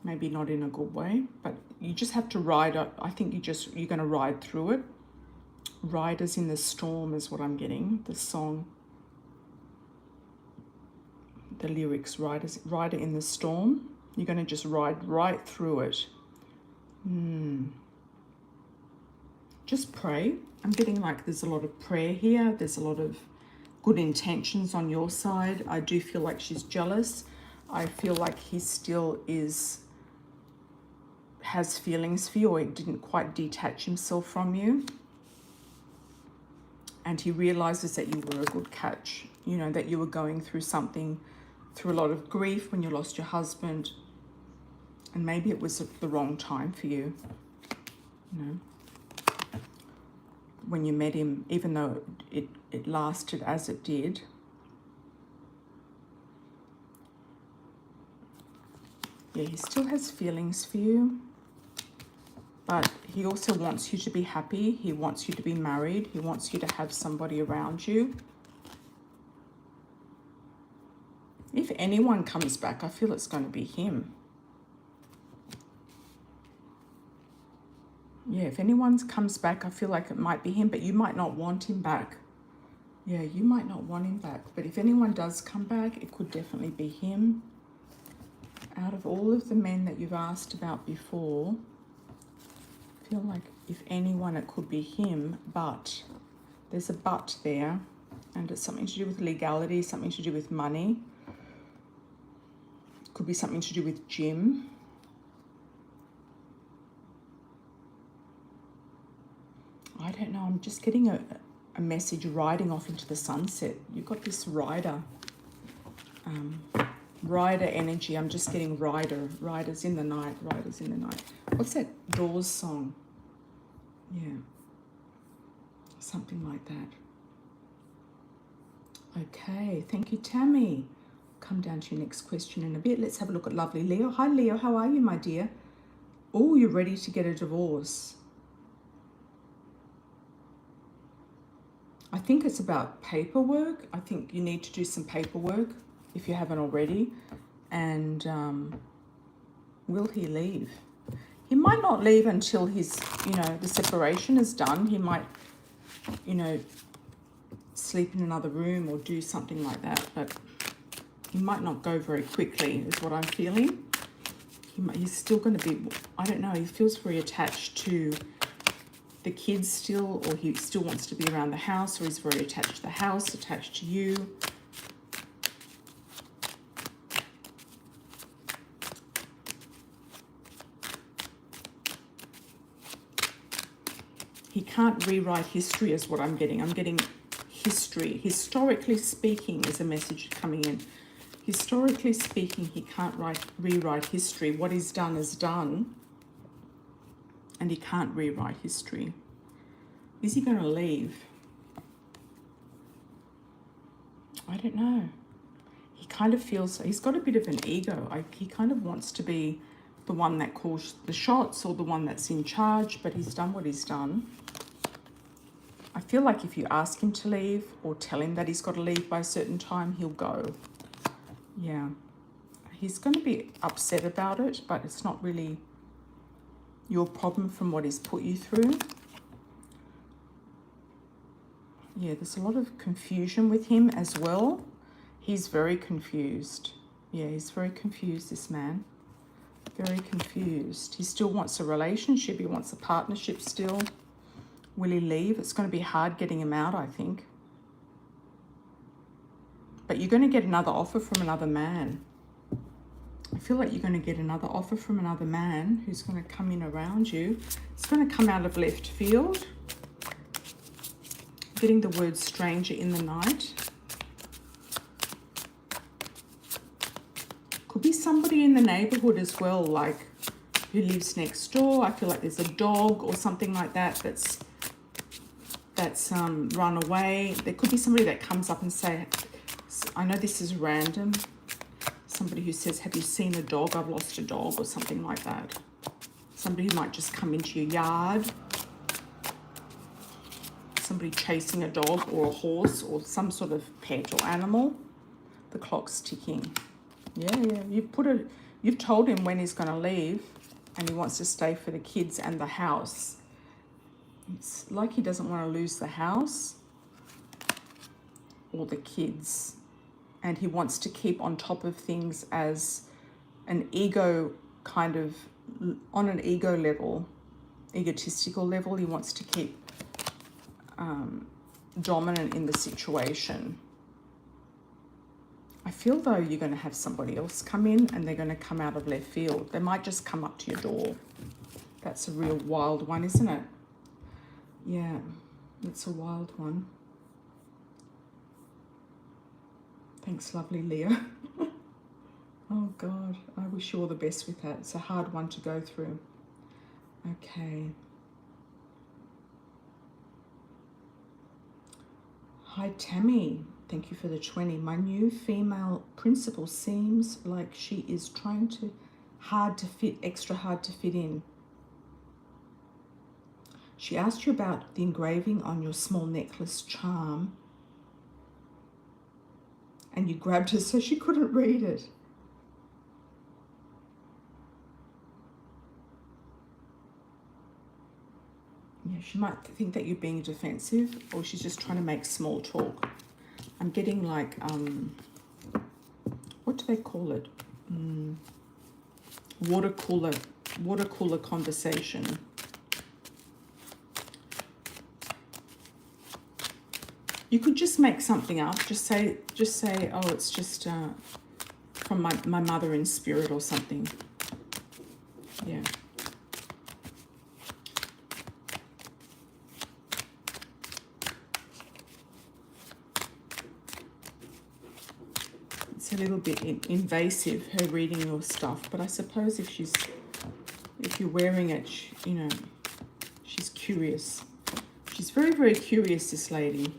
Maybe not in a good way, but you just have to ride it. I think you're going to ride through it. Riders in the storm is what I'm getting. The song, the lyrics, rider in the storm. You're going to just ride right through it. Just pray. I'm getting like there's a lot of prayer here. There's a lot of good intentions on your side. I do feel like she's jealous. I feel like he still has feelings for you, or he didn't quite detach himself from you. And he realizes that you were a good catch. You know, that you were going through something, through a lot of grief when you lost your husband. And maybe it was the wrong time for you. You know, when you met him, even though it lasted as it did. Yeah, he still has feelings for you. But he also wants you to be happy. He wants you to be married. He wants you to have somebody around you. If anyone comes back, I feel it's going to be him. Yeah, if anyone comes back, I feel like it might be him, but you might not want him back. Yeah, you might not want him back. But if anyone does come back, it could definitely be him. Out of all of the men that you've asked about before, I feel like if anyone, it could be him, but there's a but there, and it's something to do with legality, something to do with money. It could be something to do with gym. I don't know, I'm just getting a message riding off into the sunset. You've got this rider energy. I'm just getting riders in the night, riders in the night. What's that Doors song? Yeah, something like that. Okay, thank you, Tammy. Come down to your next question in a bit. Let's have a look at lovely Leo. Hi, Leo. How are you, my dear? Oh, you're ready to get a divorce. I think it's about paperwork. I think you need to do some paperwork if you haven't already. And will he leave? He might not leave until his, the separation is done. He might, sleep in another room or do something like that. But he might not go very quickly is what I'm feeling. He's still going to be, I don't know, he feels very attached to the kids still, or he still wants to be around the house, or he's very attached to the house, attached to you. He can't rewrite history is what I'm getting. I'm getting history. Historically speaking is a message coming in. Historically speaking, he can't rewrite history. What he's done is done. And he can't rewrite history. Is he going to leave? I don't know. He kind of feels, he's got a bit of an ego. He kind of wants to be the one that calls the shots or the one that's in charge, but he's done what he's done. I feel like if you ask him to leave or tell him that he's got to leave by a certain time, he'll go. Yeah. he's going to be upset about it, but it's not really your problem from what he's put you through. Yeah, there's a lot of confusion with him as well. He's very confused. Yeah, he's very confused, this man. Very confused. He still wants a relationship. He wants a partnership still. Will he leave? It's going to be hard getting him out, I think. But you're going to get another offer from another man. I feel like you're going to get another offer from another man who's going to come in around you. It's going to come out of left field. Getting the word stranger in the night. Could be somebody in the neighborhood as well, like who lives next door. I feel like there's a dog or something like that that's run away. There could be somebody that comes up and say, I know this is random, somebody who says, have you seen a dog? I've lost a dog, or something like that. Somebody who might just come into your yard. Somebody chasing a dog or a horse or some sort of pet or animal. The clock's ticking. Yeah. You've told him when he's going to leave, and he wants to stay for the kids and the house. It's like he doesn't want to lose the house or the kids, and he wants to keep on top of things as an ego kind of, on an ego level, egotistical level. He wants to keep dominant in the situation. I feel though you're going to have somebody else come in, and they're going to come out of left field. They might just come up to your door. That's a real wild one, isn't it? Yeah, it's a wild one. Thanks, lovely Leah. Oh God, I wish you all the best with that. It's a hard one to go through. Okay. Hi, Tammy. Thank you for the 20. My new female principal seems like she is trying extra hard to fit in. She asked you about the engraving on your small necklace charm, and you grabbed her so she couldn't read it. Yeah, she might think that you're being defensive, or she's just trying to make small talk. I'm getting like, what do they call it? Water cooler conversation. You could just make something up. Just say, oh, it's just from my mother in spirit or something. Yeah. It's a little bit invasive, her reading your stuff, but I suppose if you're wearing it, you know, she's curious. She's very, very curious, this lady.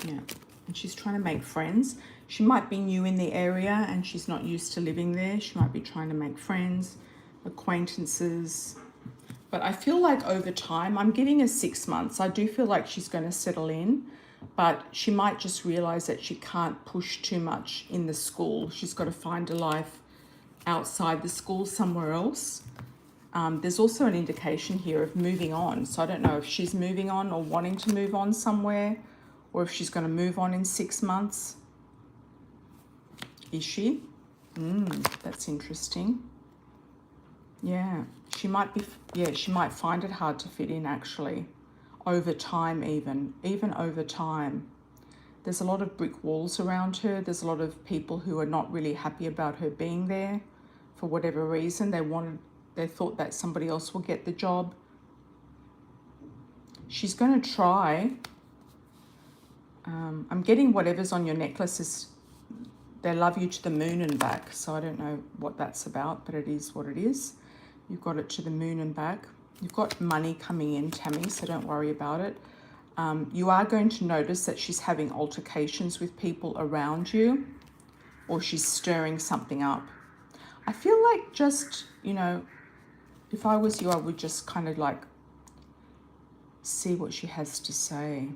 Yeah, and she's trying to make friends. She might be new in the area and she's not used to living there. She might be trying to make friends, acquaintances. But I feel like over time, I'm giving her 6 months. I do feel like she's going to settle in, but she might just realize that she can't push too much in the school. She's got to find a life outside the school somewhere else. There's also an indication here of moving on. So I don't know if she's moving on or wanting to move on somewhere, or if she's going to move on in 6 months. Is she? That's interesting. Yeah, she might find it hard to fit in, actually, over time, even over time. There's a lot of brick walls around her. There's a lot of people who are not really happy about her being there for whatever reason. They thought that somebody else will get the job. She's going to try. I'm getting whatever's on your necklaces. They love you to the moon and back. So I don't know what that's about, but it is what it is. You've got it to the moon and back. You've got money coming in, Tammy, so don't worry about it. You are going to notice that she's having altercations with people around you, or she's stirring something up. I feel like just, you know, if I was you, I would just kind of like see what she has to say.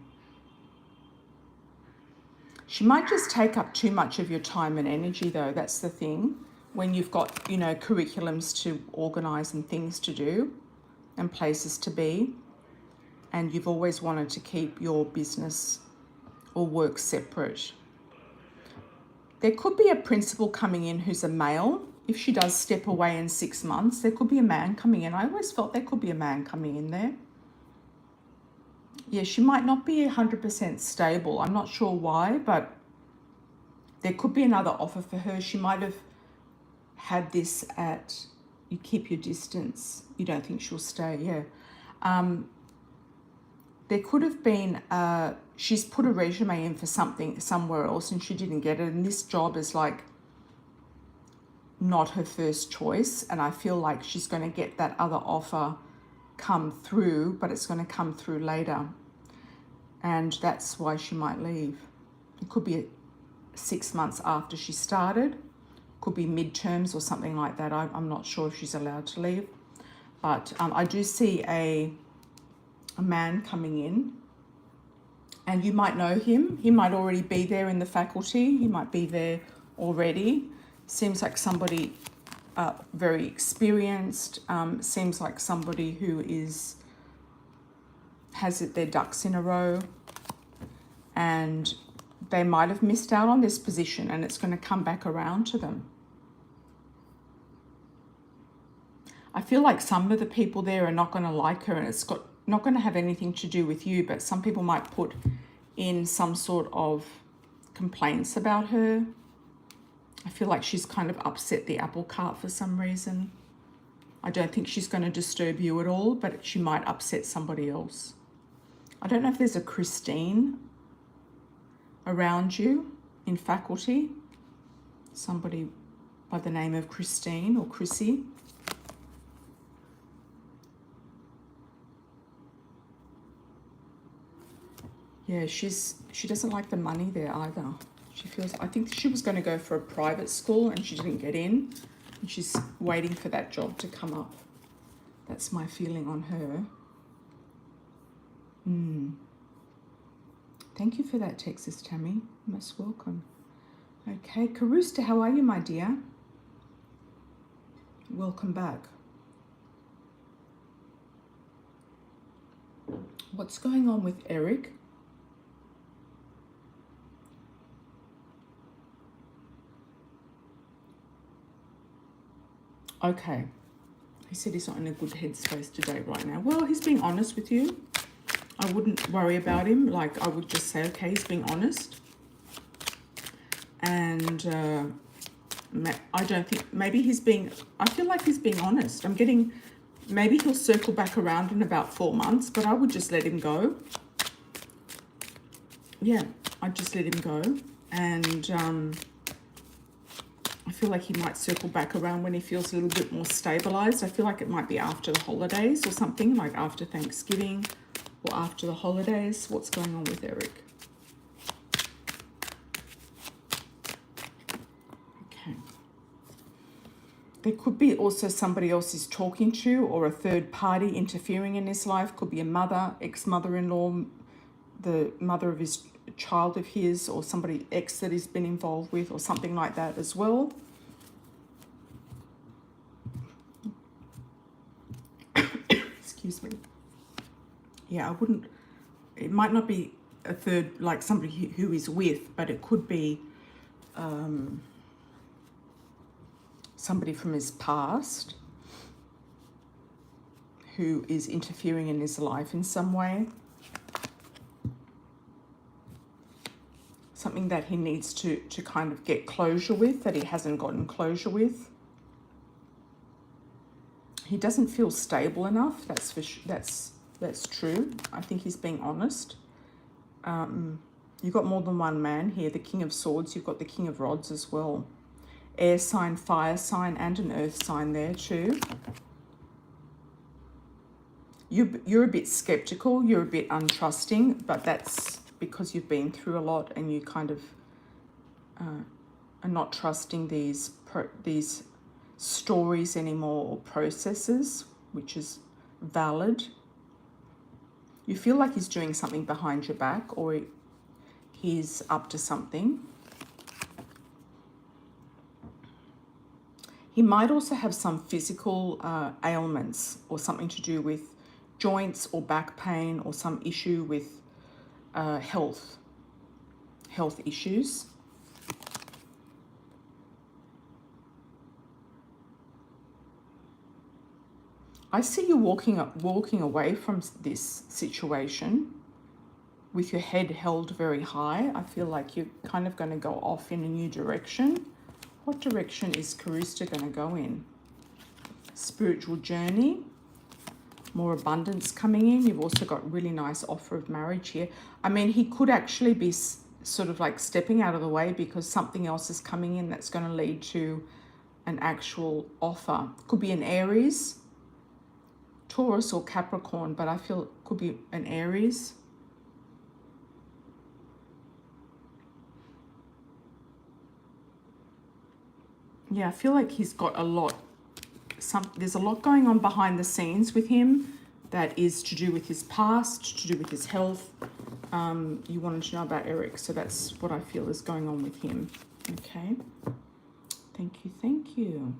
She might just take up too much of your time and energy, though. That's the thing. when you've got, you know, curriculums to organise and things to do and places to be, and you've always wanted to keep your business or work separate. There could be a principal coming in who's a male. If she does step away in 6 months, there could be a man coming in. I always felt there could be a man coming in there. Yeah, she might not be 100% stable. I'm not sure why, but there could be another offer for her. She might have had this at, you keep your distance. You don't think she'll stay, yeah. There could have been, she's put a resume in for something somewhere else and she didn't get it. And this job is like not her first choice. And I feel like she's going to get that other offer come through, but it's going to come through later. And that's why she might leave. It could be 6 months after she started. Could be midterms or something like that. I'm not sure if she's allowed to leave. But I do see a man coming in. And you might know him. He might already be there in the faculty. He might be there already. Seems like somebody very experienced. Seems like somebody who has their ducks in a row. And they might have missed out on this position and it's going to come back around to them. I feel like some of the people there are not going to like her, and it's not going to have anything to do with you, but some people might put in some sort of complaints about her. I feel like she's kind of upset the apple cart for some reason. I don't think she's going to disturb you at all, but she might upset somebody else. I don't know if there's a Christine around you in faculty. Somebody by the name of Christine or Chrissy. Yeah, she doesn't like the money there either. She feels, I think she was going to go for a private school and she didn't get in. And she's waiting for that job to come up. That's my feeling on her. Thank you for that, Texas Tammy. Most welcome. Okay, Karusta, how are you, my dear? Welcome back. What's going on with Eric? Okay. He said he's not in a good headspace today right now. Well, he's being honest with you. I wouldn't worry about him. Like, I would just say, okay, he's being honest. And I don't think, maybe he's being, I feel like he's being honest. I'm getting, maybe he'll circle back around in about 4 months, but I would just let him go. Yeah, I'd just let him go. And I feel like he might circle back around when he feels a little bit more stabilized. I feel like it might be after the holidays or something, like after Thanksgiving or after the holidays. What's going on with Eric? Okay. There could be also somebody else he's talking to, or a third party interfering in his life. Could be a mother, ex-mother-in-law, the mother of his child of his, or somebody ex that he's been involved with, or something like that as well. Excuse me. Yeah, I wouldn't, it might not be a third, like somebody who is with, but it could be somebody from his past who is interfering in his life in some way. Something that he needs to kind of get closure with, that he hasn't gotten closure with. He doesn't feel stable enough. That's true. I think he's being honest. You've got more than one man here. The King of Swords. You've got the King of Rods as well. Air sign, fire sign, and an earth sign there too. You're a bit skeptical. You're a bit untrusting, but that's because you've been through a lot and you kind of are not trusting these stories anymore, or processes, which is valid. You feel like he's doing something behind your back, or he's up to something. He might also have some physical ailments or something to do with joints or back pain or some issue with health issues. I see you walking away from this situation with your head held very high. I feel like you're kind of going to go off in a new direction. What direction is Karista going to go in? Spiritual journey, more abundance coming in. You've also got really nice offer of marriage here. I mean, he could actually be sort of like stepping out of the way because something else is coming in that's going to lead to an actual offer. Could be an Aries, Taurus or Capricorn, but I feel it could be an Aries. Yeah, I feel like he's got a lot, there's a lot going on behind the scenes with him that is to do with his past, to do with his health. You wanted to know about Eric, so that's what I feel is going on with him. Okay. Thank you, thank you.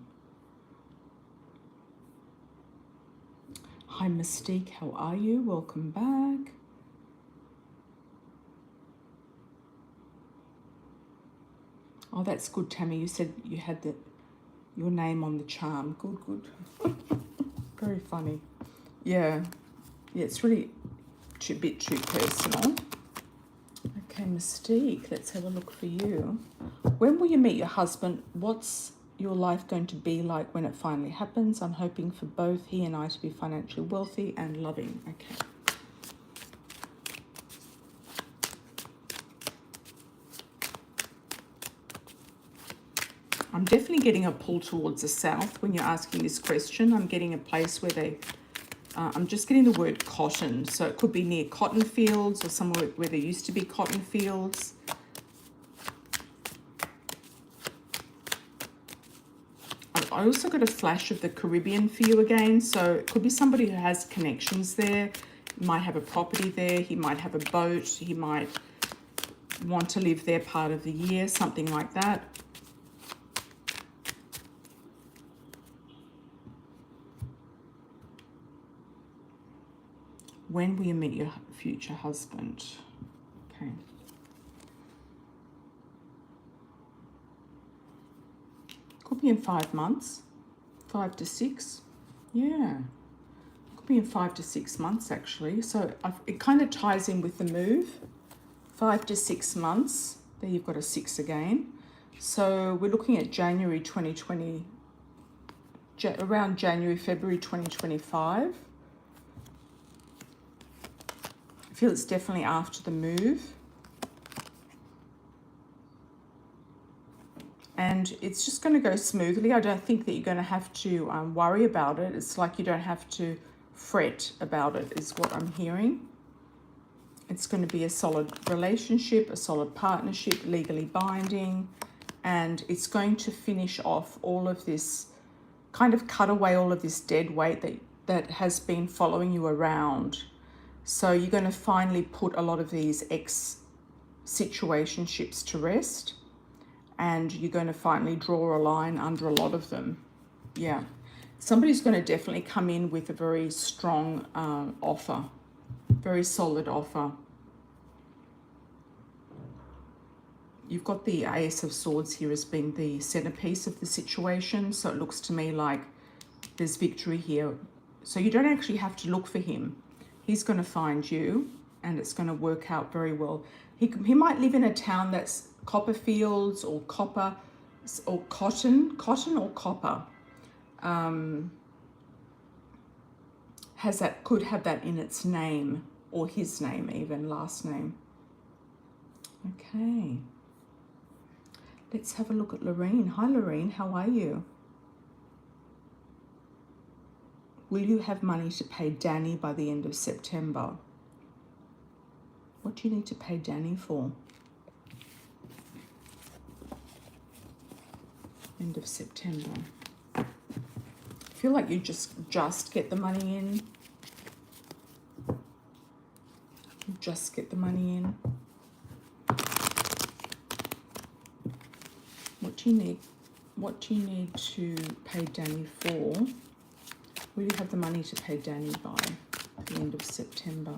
Hi, Mystique, how are you? Welcome back. Oh, that's good, Tammy. You said you had your name on the charm. Good, good. Very funny. Yeah, it's really a bit too personal. Okay, Mystique, let's have a look for you. When will you meet your husband? What's your life going to be like when it finally happens? I'm hoping for both he and I to be financially wealthy and loving. Okay. I'm definitely getting a pull towards the south when you're asking this question. I'm getting a place where they, I'm just getting the word cotton. So it could be near cotton fields or somewhere where there used to be cotton fields. I also got a flash of the Caribbean for you again. So it could be somebody who has connections there. He might have a property there. He might have a boat. He might want to live there part of the year, something like that. When will you meet your future husband? Okay. Could be in 5 months, 5 to 6. Yeah. Could be in 5 to 6 months actually. So it kind of ties in with the move. 5 to 6 months. There you've got a 6 again. So we're looking at January 2020, around January, February 2025. I feel it's definitely after the move. And it's just going to go smoothly. I don't think that you're going to have to worry about it. It's like you don't have to fret about it is what I'm hearing. It's going to be a solid relationship, a solid partnership, legally binding. And it's going to finish off all of this, kind of cut away all of this dead weight that has been following you around. So you're going to finally put a lot of these ex-situationships to rest, and you're going to finally draw a line under a lot of them. Yeah. Somebody's going to definitely come in with a very strong offer, very solid offer. You've got the Ace of Swords here as being the centerpiece of the situation. So it looks to me like there's victory here. So you don't actually have to look for him. He's going to find you, and it's going to work out very well. He might live in a town that's copper fields or copper or cotton or copper. Could have that in its name, or his name even, last name. Okay. Let's have a look at Lorraine. Hi Lorraine, how are you? Will you have money to pay Danny by the end of September? What do you need to pay Danny for? End of September. I feel like you just get the money in. Just get the money in. What do you need? What do you need to pay Danny for? Will you have the money to pay Danny by the end of September?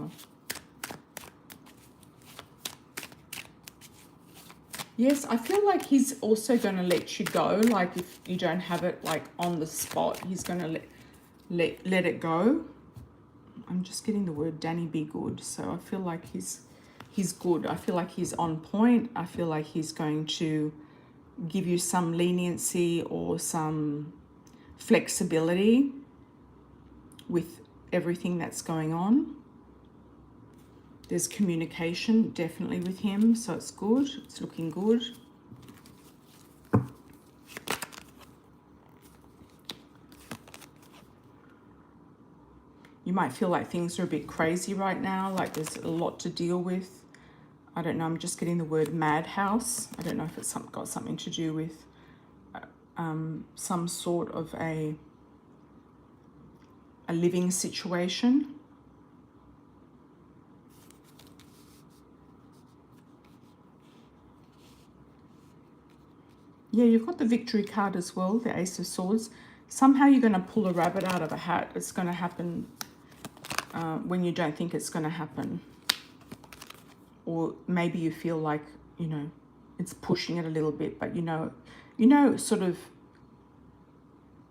Yes, I feel like he's also going to let you go. Like if you don't have it like on the spot, he's going to let it go. I'm just getting the word Danny be good. So I feel like he's good. I feel like he's on point. I feel like he's going to give you some leniency or some flexibility with everything that's going on. There's communication definitely with him, so it's good. It's looking good. You might feel like things are a bit crazy right now, like there's a lot to deal with. I don't know, I'm just getting the word madhouse. I don't know if it's got something to do with some sort of a living situation. Yeah, you've got the victory card as well, the Ace of Swords. Somehow you're going to pull a rabbit out of a hat. It's going to happen when you don't think it's going to happen. Or maybe you feel like, you know, it's pushing it a little bit, but you know, sort of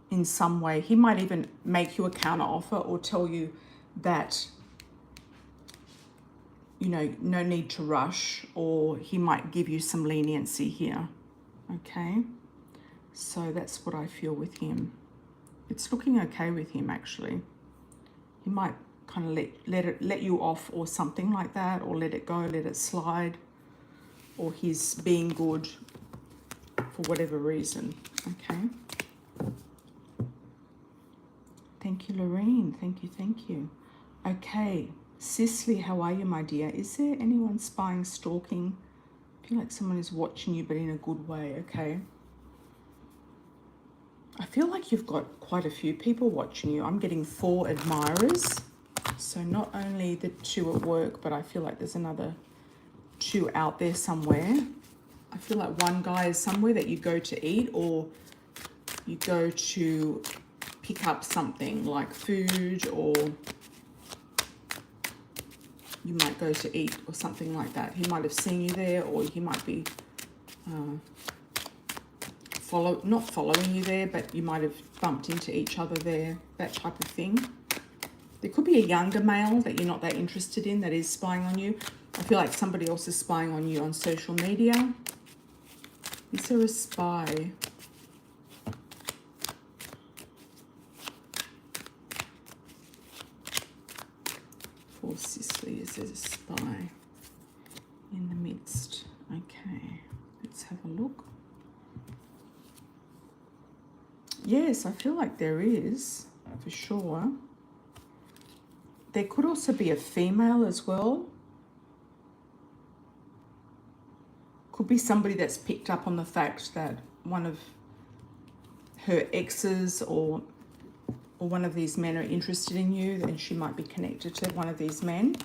in some way, he might even make you a counter offer or tell you that, you know, no need to rush, or he might give you some leniency here. Okay, so that's what I feel with him. It's looking okay with him, actually. He might kind of let you off or something like that, or let it go, let it slide, or he's being good for whatever reason. Okay. Thank you, Lorraine. Thank you. Okay, Cicely, how are you, my dear? Is there anyone spying, stalking? I feel like someone is watching you, but in a good way. Okay. I feel like you've got quite a few people watching you. I'm getting 4 admirers. So not only the 2 at work, but I feel like there's another 2 out there somewhere. I feel like one guy is somewhere that you go to eat, or you go to pick up something like food, or you might go to eat or something like that. He might have seen you there, or he might be not following you there, but you might have bumped into each other there, that type of thing. There could be a younger male that you're not that interested in that is spying on you. I feel like somebody else is spying on you on social media. Is there a spy? For Cicely, is there a spy in the midst? Okay, let's have a look. Yes, I feel like there is, for sure. There could also be a female as well. Could be somebody that's picked up on the fact that one of her exes or one of these men are interested in you, then she might be connected to one of these men.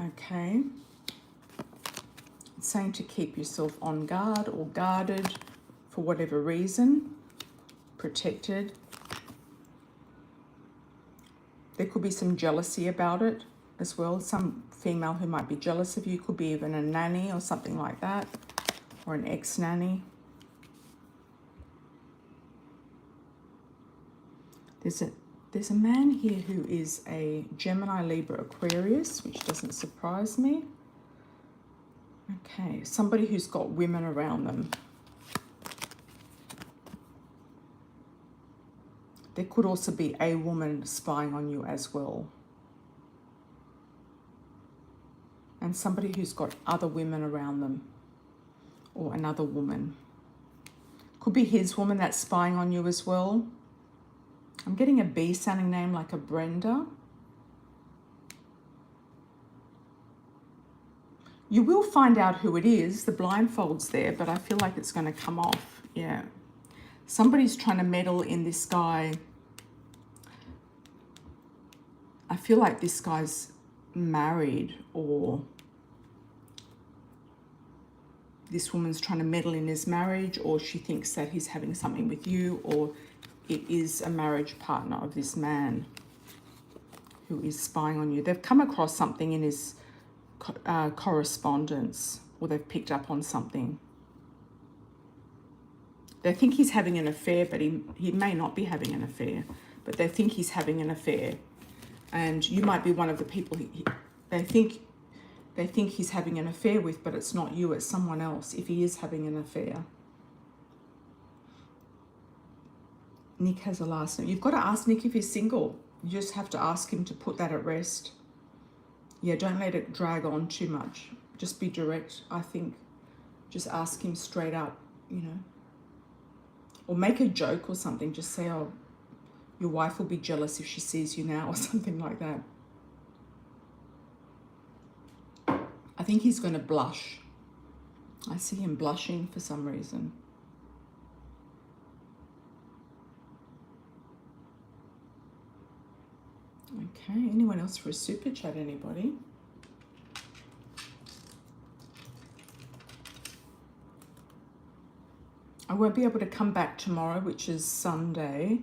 Okay. It's saying to keep yourself on guard or guarded for whatever reason. Protected. There could be some jealousy about it as well. Some female who might be jealous of you. Could be even a nanny or something like that, or an ex-nanny. There's a man here who is a Gemini, Libra, Aquarius, which doesn't surprise me. Okay, somebody who's got women around them. There could also be a woman spying on you as well. And somebody who's got other women around them, or another woman. Could be his woman that's spying on you as well. I'm getting a B sounding name like a Brenda. You will find out who it is. The blindfold's there, but I feel like it's going to come off. Yeah. Somebody's trying to meddle in this guy. I feel like this guy's married, or this woman's trying to meddle in his marriage, or she thinks that he's having something with you, or it is a marriage partner of this man who is spying on you. They've come across something in his correspondence, or they've picked up on something. They think he's having an affair, but he may not be having an affair, but they think he's having an affair. And you might be one of the people they think he's having an affair with, but it's not you, it's someone else, if he is having an affair. Nick has a last name. You've got to ask Nick if he's single. You just have to ask him to put that at rest. Yeah, don't let it drag on too much. Just be direct, I think. Just ask him straight up, you know. Or make a joke or something. Just say, oh, your wife will be jealous if she sees you now, or something like that. I think he's going to blush. I see him blushing for some reason. Okay, anyone else for a super chat, anybody? I won't be able to come back tomorrow, which is Sunday,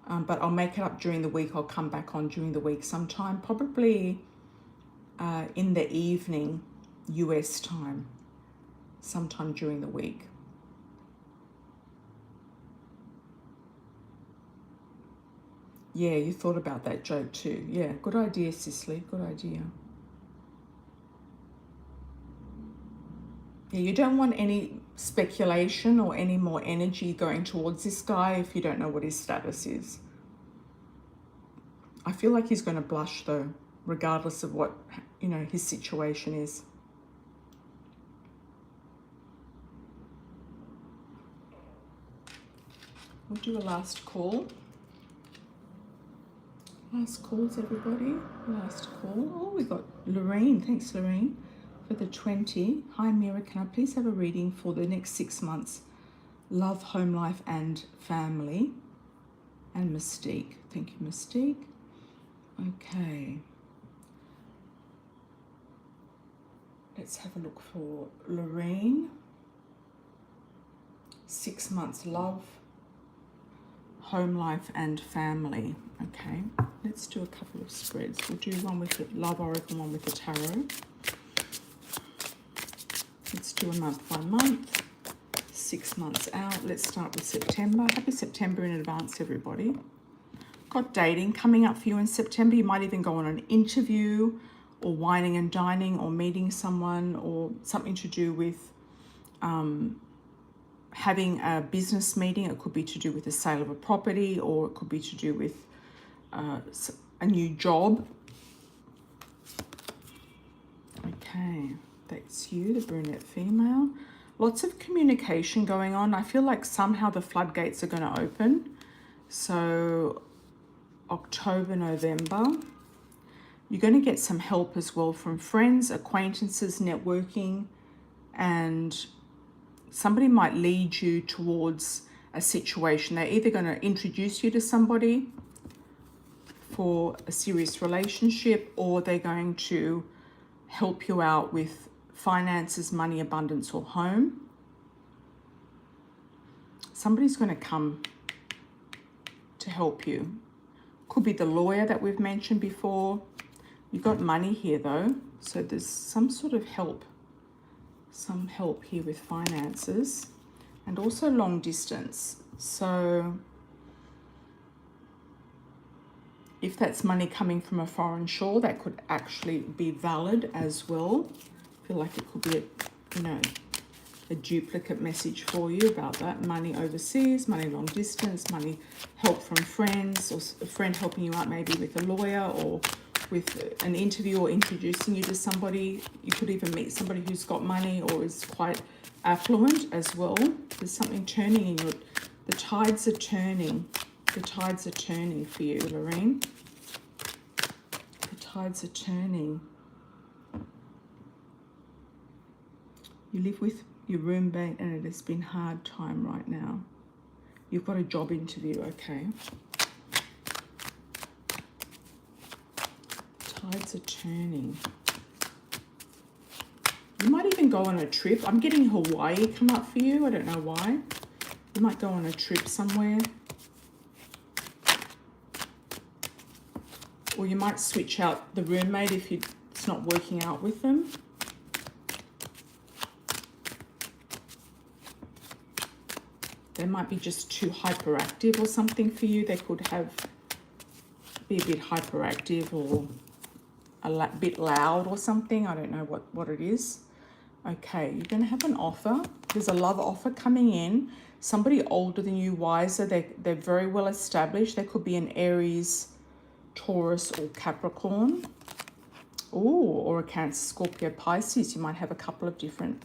but I'll make it up during the week. I'll come back on during the week sometime, probably in the evening, US time, sometime during the week. Yeah, you thought about that joke too. Yeah, good idea, Cicely, good idea. Yeah, you don't want any speculation or any more energy going towards this guy if you don't know what his status is. I feel like he's going to blush though, regardless of what, you know, his situation is. We'll do a last call. Last calls, everybody. Last call. Oh, we got Lorraine. Thanks, Lorraine, for the 20. Hi, Amira. Can I please have a reading for the next 6 months? Love, home life, and family. And Mystique. Thank you, Mystique. Okay. Let's have a look for Lorraine. 6 months, love, home life, and family. Okay, let's do a couple of spreads. We'll do one with the love oracle, one with the tarot. Let's do a month by month, 6 months out. Let's start with September. Happy September in advance, everybody. Got dating coming up for you in September. You might even go on an interview, or wining and dining, or meeting someone, or something to do with having a business meeting. It could be to do with the sale of a property, or it could be to do with a new job. Okay, that's you, the brunette female. Lots of communication going on. I feel like somehow the floodgates are going to open. So October, November. You're going to get some help as well from friends, acquaintances, networking, and somebody might lead you towards a situation. They're either going to introduce you to somebody for a serious relationship, or they're going to help you out with finances, money, abundance, or home. Somebody's going to come to help you. Could be the lawyer that we've mentioned before. You've got money here though, so there's some sort of help. Some help here with finances, and also long distance. So if that's money coming from a foreign shore, that could actually be valid as well. I feel like it could be a duplicate message for you about that. Money overseas, money long distance, money help from friends, or a friend helping you out maybe with a lawyer, or with an interview, or introducing you to somebody. You could even meet somebody who's got money or is quite affluent as well. There's something turning in your... The tides are turning. The tides are turning for you, Lorraine. The tides are turning. You live with your roommate and it has been hard time right now. You've got a job interview, okay. Tides are turning. You might even even go on a trip. I'm getting Hawaii come up for you. I don't know why. You might go on a trip somewhere. Or you might switch out the roommate if it's not working out with them. They might be just too hyperactive or something for you. They could be a bit hyperactive or a bit loud or something. I don't know what it is. Okay, you're going to have an offer. There's a love offer coming in. Somebody older than you, wiser. They're very well established. They could be an Aries, Taurus or Capricorn. Or a Cancer, Scorpio, Pisces. You might have a couple of different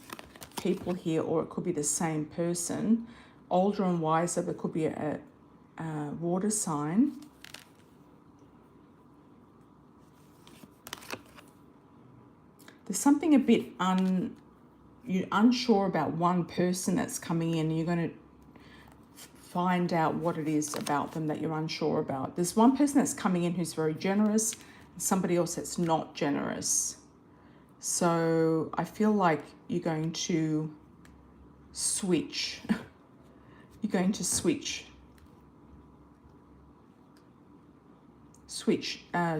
people here, or it could be the same person. Older and wiser, there could be a water sign. There's something a bit you're unsure about one person that's coming in, and you're going to find out what it is about them that you're unsure about. There's one person that's coming in who's very generous, and somebody else that's not generous. So I feel like you're going to switch. You're going to switch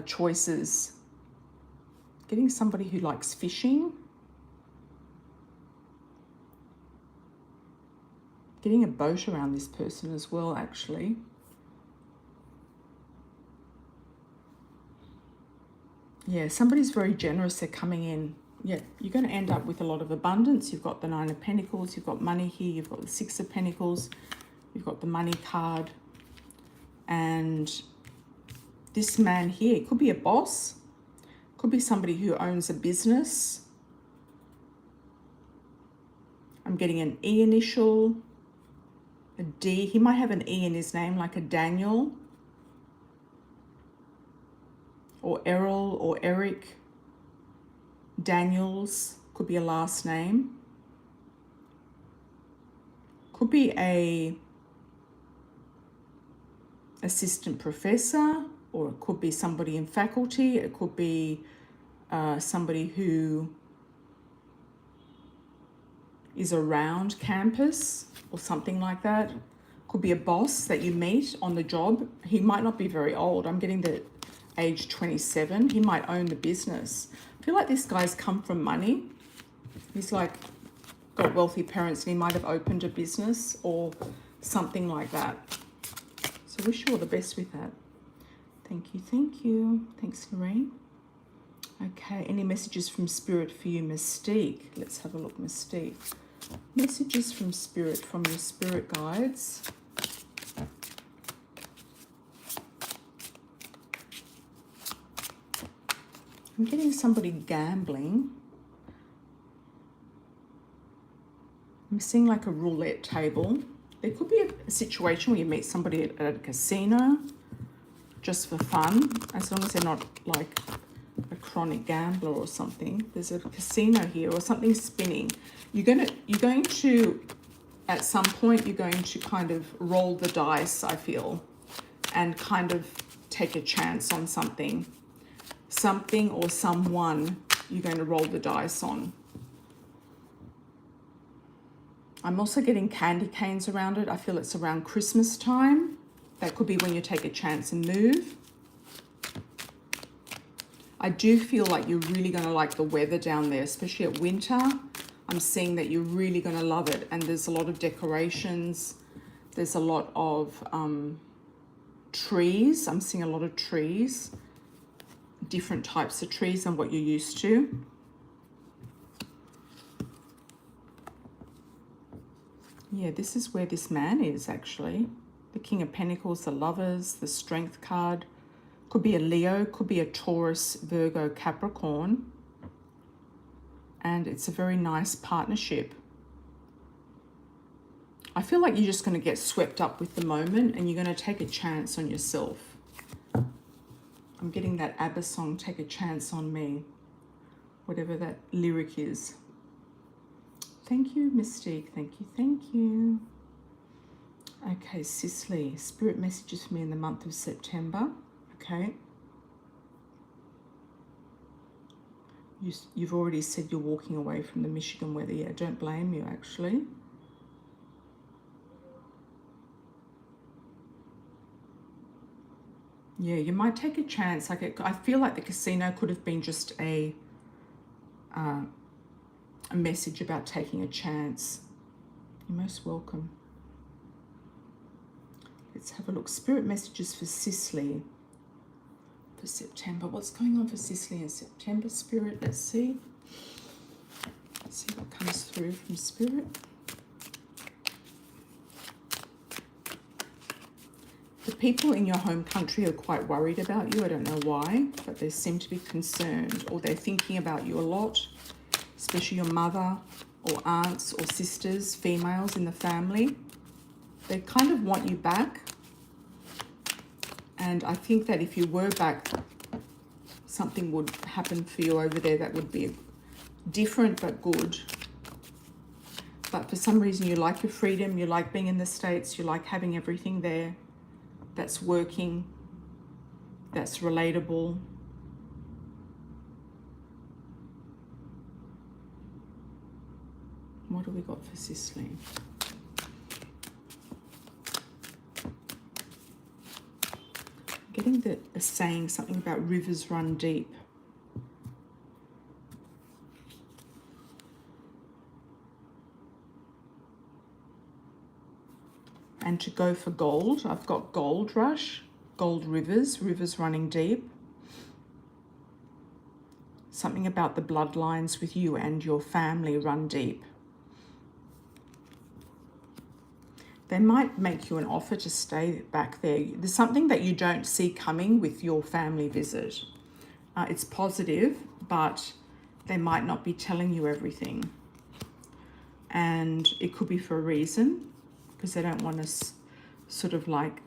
choices. Getting somebody who likes fishing. Getting a boat around this person as well, actually. Yeah, somebody's very generous. They're coming in. Yeah, you're going to end up with a lot of abundance. You've got the Nine of Pentacles. You've got money here. You've got the Six of Pentacles. You've got the money card. And this man here could be a boss. Could be somebody who owns a business. I'm getting an E initial. A D. He might have an E in his name, like a Daniel. Or Errol or Eric. Daniels. Could be a last name. Could be a assistant professor, or it could be somebody in faculty. It could be somebody who is around campus or something like that. Could be a boss that you meet on the job. He might not be very old. I'm getting the age 27. He might own the business. I feel like this guy's come from money. He's like got wealthy parents and he might have opened a business or something like that. So wish you all the best with that. Thank you, thank you. Thanks, Lorraine. Okay, any messages from Spirit for you, Mystique? Let's have a look, Mystique. Messages from Spirit, from your Spirit guides. I'm getting somebody gambling. I'm seeing like a roulette table. There could be a situation where you meet somebody at a casino just for fun, as long as they're not like a chronic gambler or something. There's a casino here or something spinning. You're going to at some point you're going to kind of roll the dice, I feel, and kind of take a chance on something or someone you're going to roll the dice on. I'm also getting candy canes around it. I feel it's around Christmas time. That could be when you take a chance and move. I do feel like you're really going to like the weather down there, especially at winter. I'm seeing that you're really going to love it. And there's a lot of decorations. There's a lot of trees. I'm seeing a lot of trees. Different types of trees than what you're used to. Yeah, this is where this man is actually. The King of Pentacles, the Lovers, the Strength card. Could be a Leo, could be a Taurus, Virgo, Capricorn. And it's a very nice partnership. I feel like you're just going to get swept up with the moment and you're going to take a chance on yourself. I'm getting that ABBA song, Take a Chance on Me. Whatever that lyric is. Thank you, Mystique. Thank you, thank you. Okay, Cicely. Spirit messages for me in the month of September. Okay. You've already said you're walking away from the Michigan weather. Yeah, don't blame you, actually. Yeah, you might take a chance. Like I feel like the casino could have been just a message about taking a chance. You're most welcome. Let's have a look. Spirit messages for Sicily for September. What's going on for Sicily in September, Spirit? Let's see. Let's see what comes through from Spirit. The people in your home country are quite worried about you. I don't know why, but they seem to be concerned, or they're thinking about you a lot, especially your mother or aunts or sisters, females in the family. They kind of want you back. And I think that if you were back, something would happen for you over there that would be different but good. But for some reason you like your freedom, you like being in the States, you like having everything there that's working, that's relatable. What do we got for Sicily? Getting a saying something about rivers run deep. And to go for gold, I've got gold rush, gold rivers, rivers running deep. Something about the bloodlines with you and your family run deep. They might make you an offer to stay back there. There's something that you don't see coming with your family visit. It's positive, but they might not be telling you everything. And it could be for a reason, because they don't want to sort of like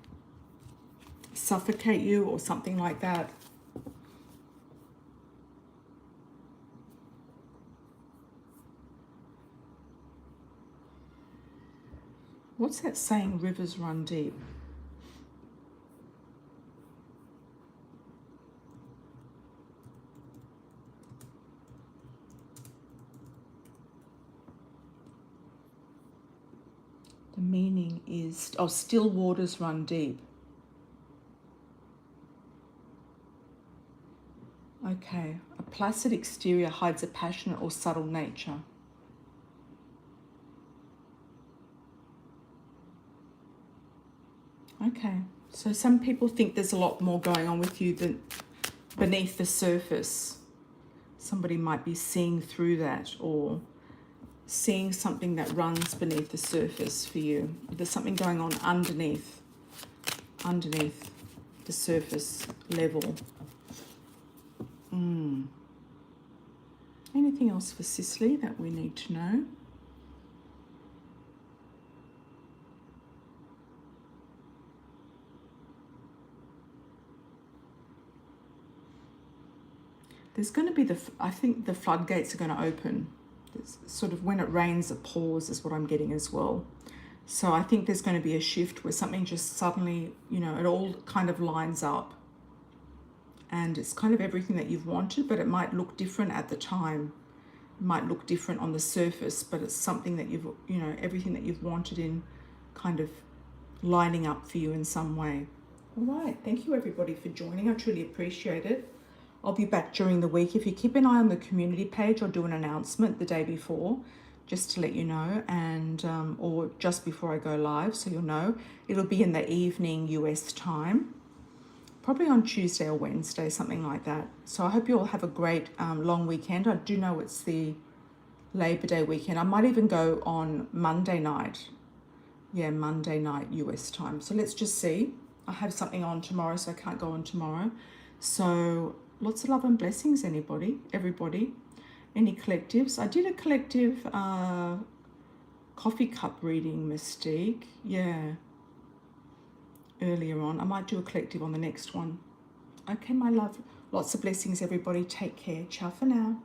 suffocate you or something like that. What's that saying, rivers run deep? The meaning is, oh, still waters run deep. Okay, a placid exterior hides a passionate or subtle nature. Okay, so some people think there's a lot more going on with you than beneath the surface. Somebody might be seeing through that, or seeing something that runs beneath the surface for you. There's something going on underneath the surface level. Anything else for Sicily that we need to know? There's going to be I think the floodgates are going to open. It's sort of when it rains, it pours is what I'm getting as well. So I think there's going to be a shift where something just suddenly, you know, it all kind of lines up. And it's kind of everything that you've wanted, but it might look different at the time. It might look different on the surface, but it's something that you've, you know, everything that you've wanted in kind of lining up for you in some way. All right. Thank you, everybody, for joining. I truly appreciate it. I'll be back during the week. If you keep an eye on the community page, I'll do an announcement the day before just to let you know, and or just before I go live, so you'll know. It'll be in the evening US time, probably on Tuesday or Wednesday, something like that. So I hope you all have a great long weekend. I do know it's the Labor Day weekend. I might even go on Monday night. Yeah, Monday night US time. So let's just see. I have something on tomorrow, so I can't go on tomorrow. So lots of love and blessings, everybody. Any collectives? I did a collective coffee cup reading, Mystique. Yeah. Earlier on. I might do a collective on the next one. Okay, my love. Lots of blessings, everybody. Take care. Ciao for now.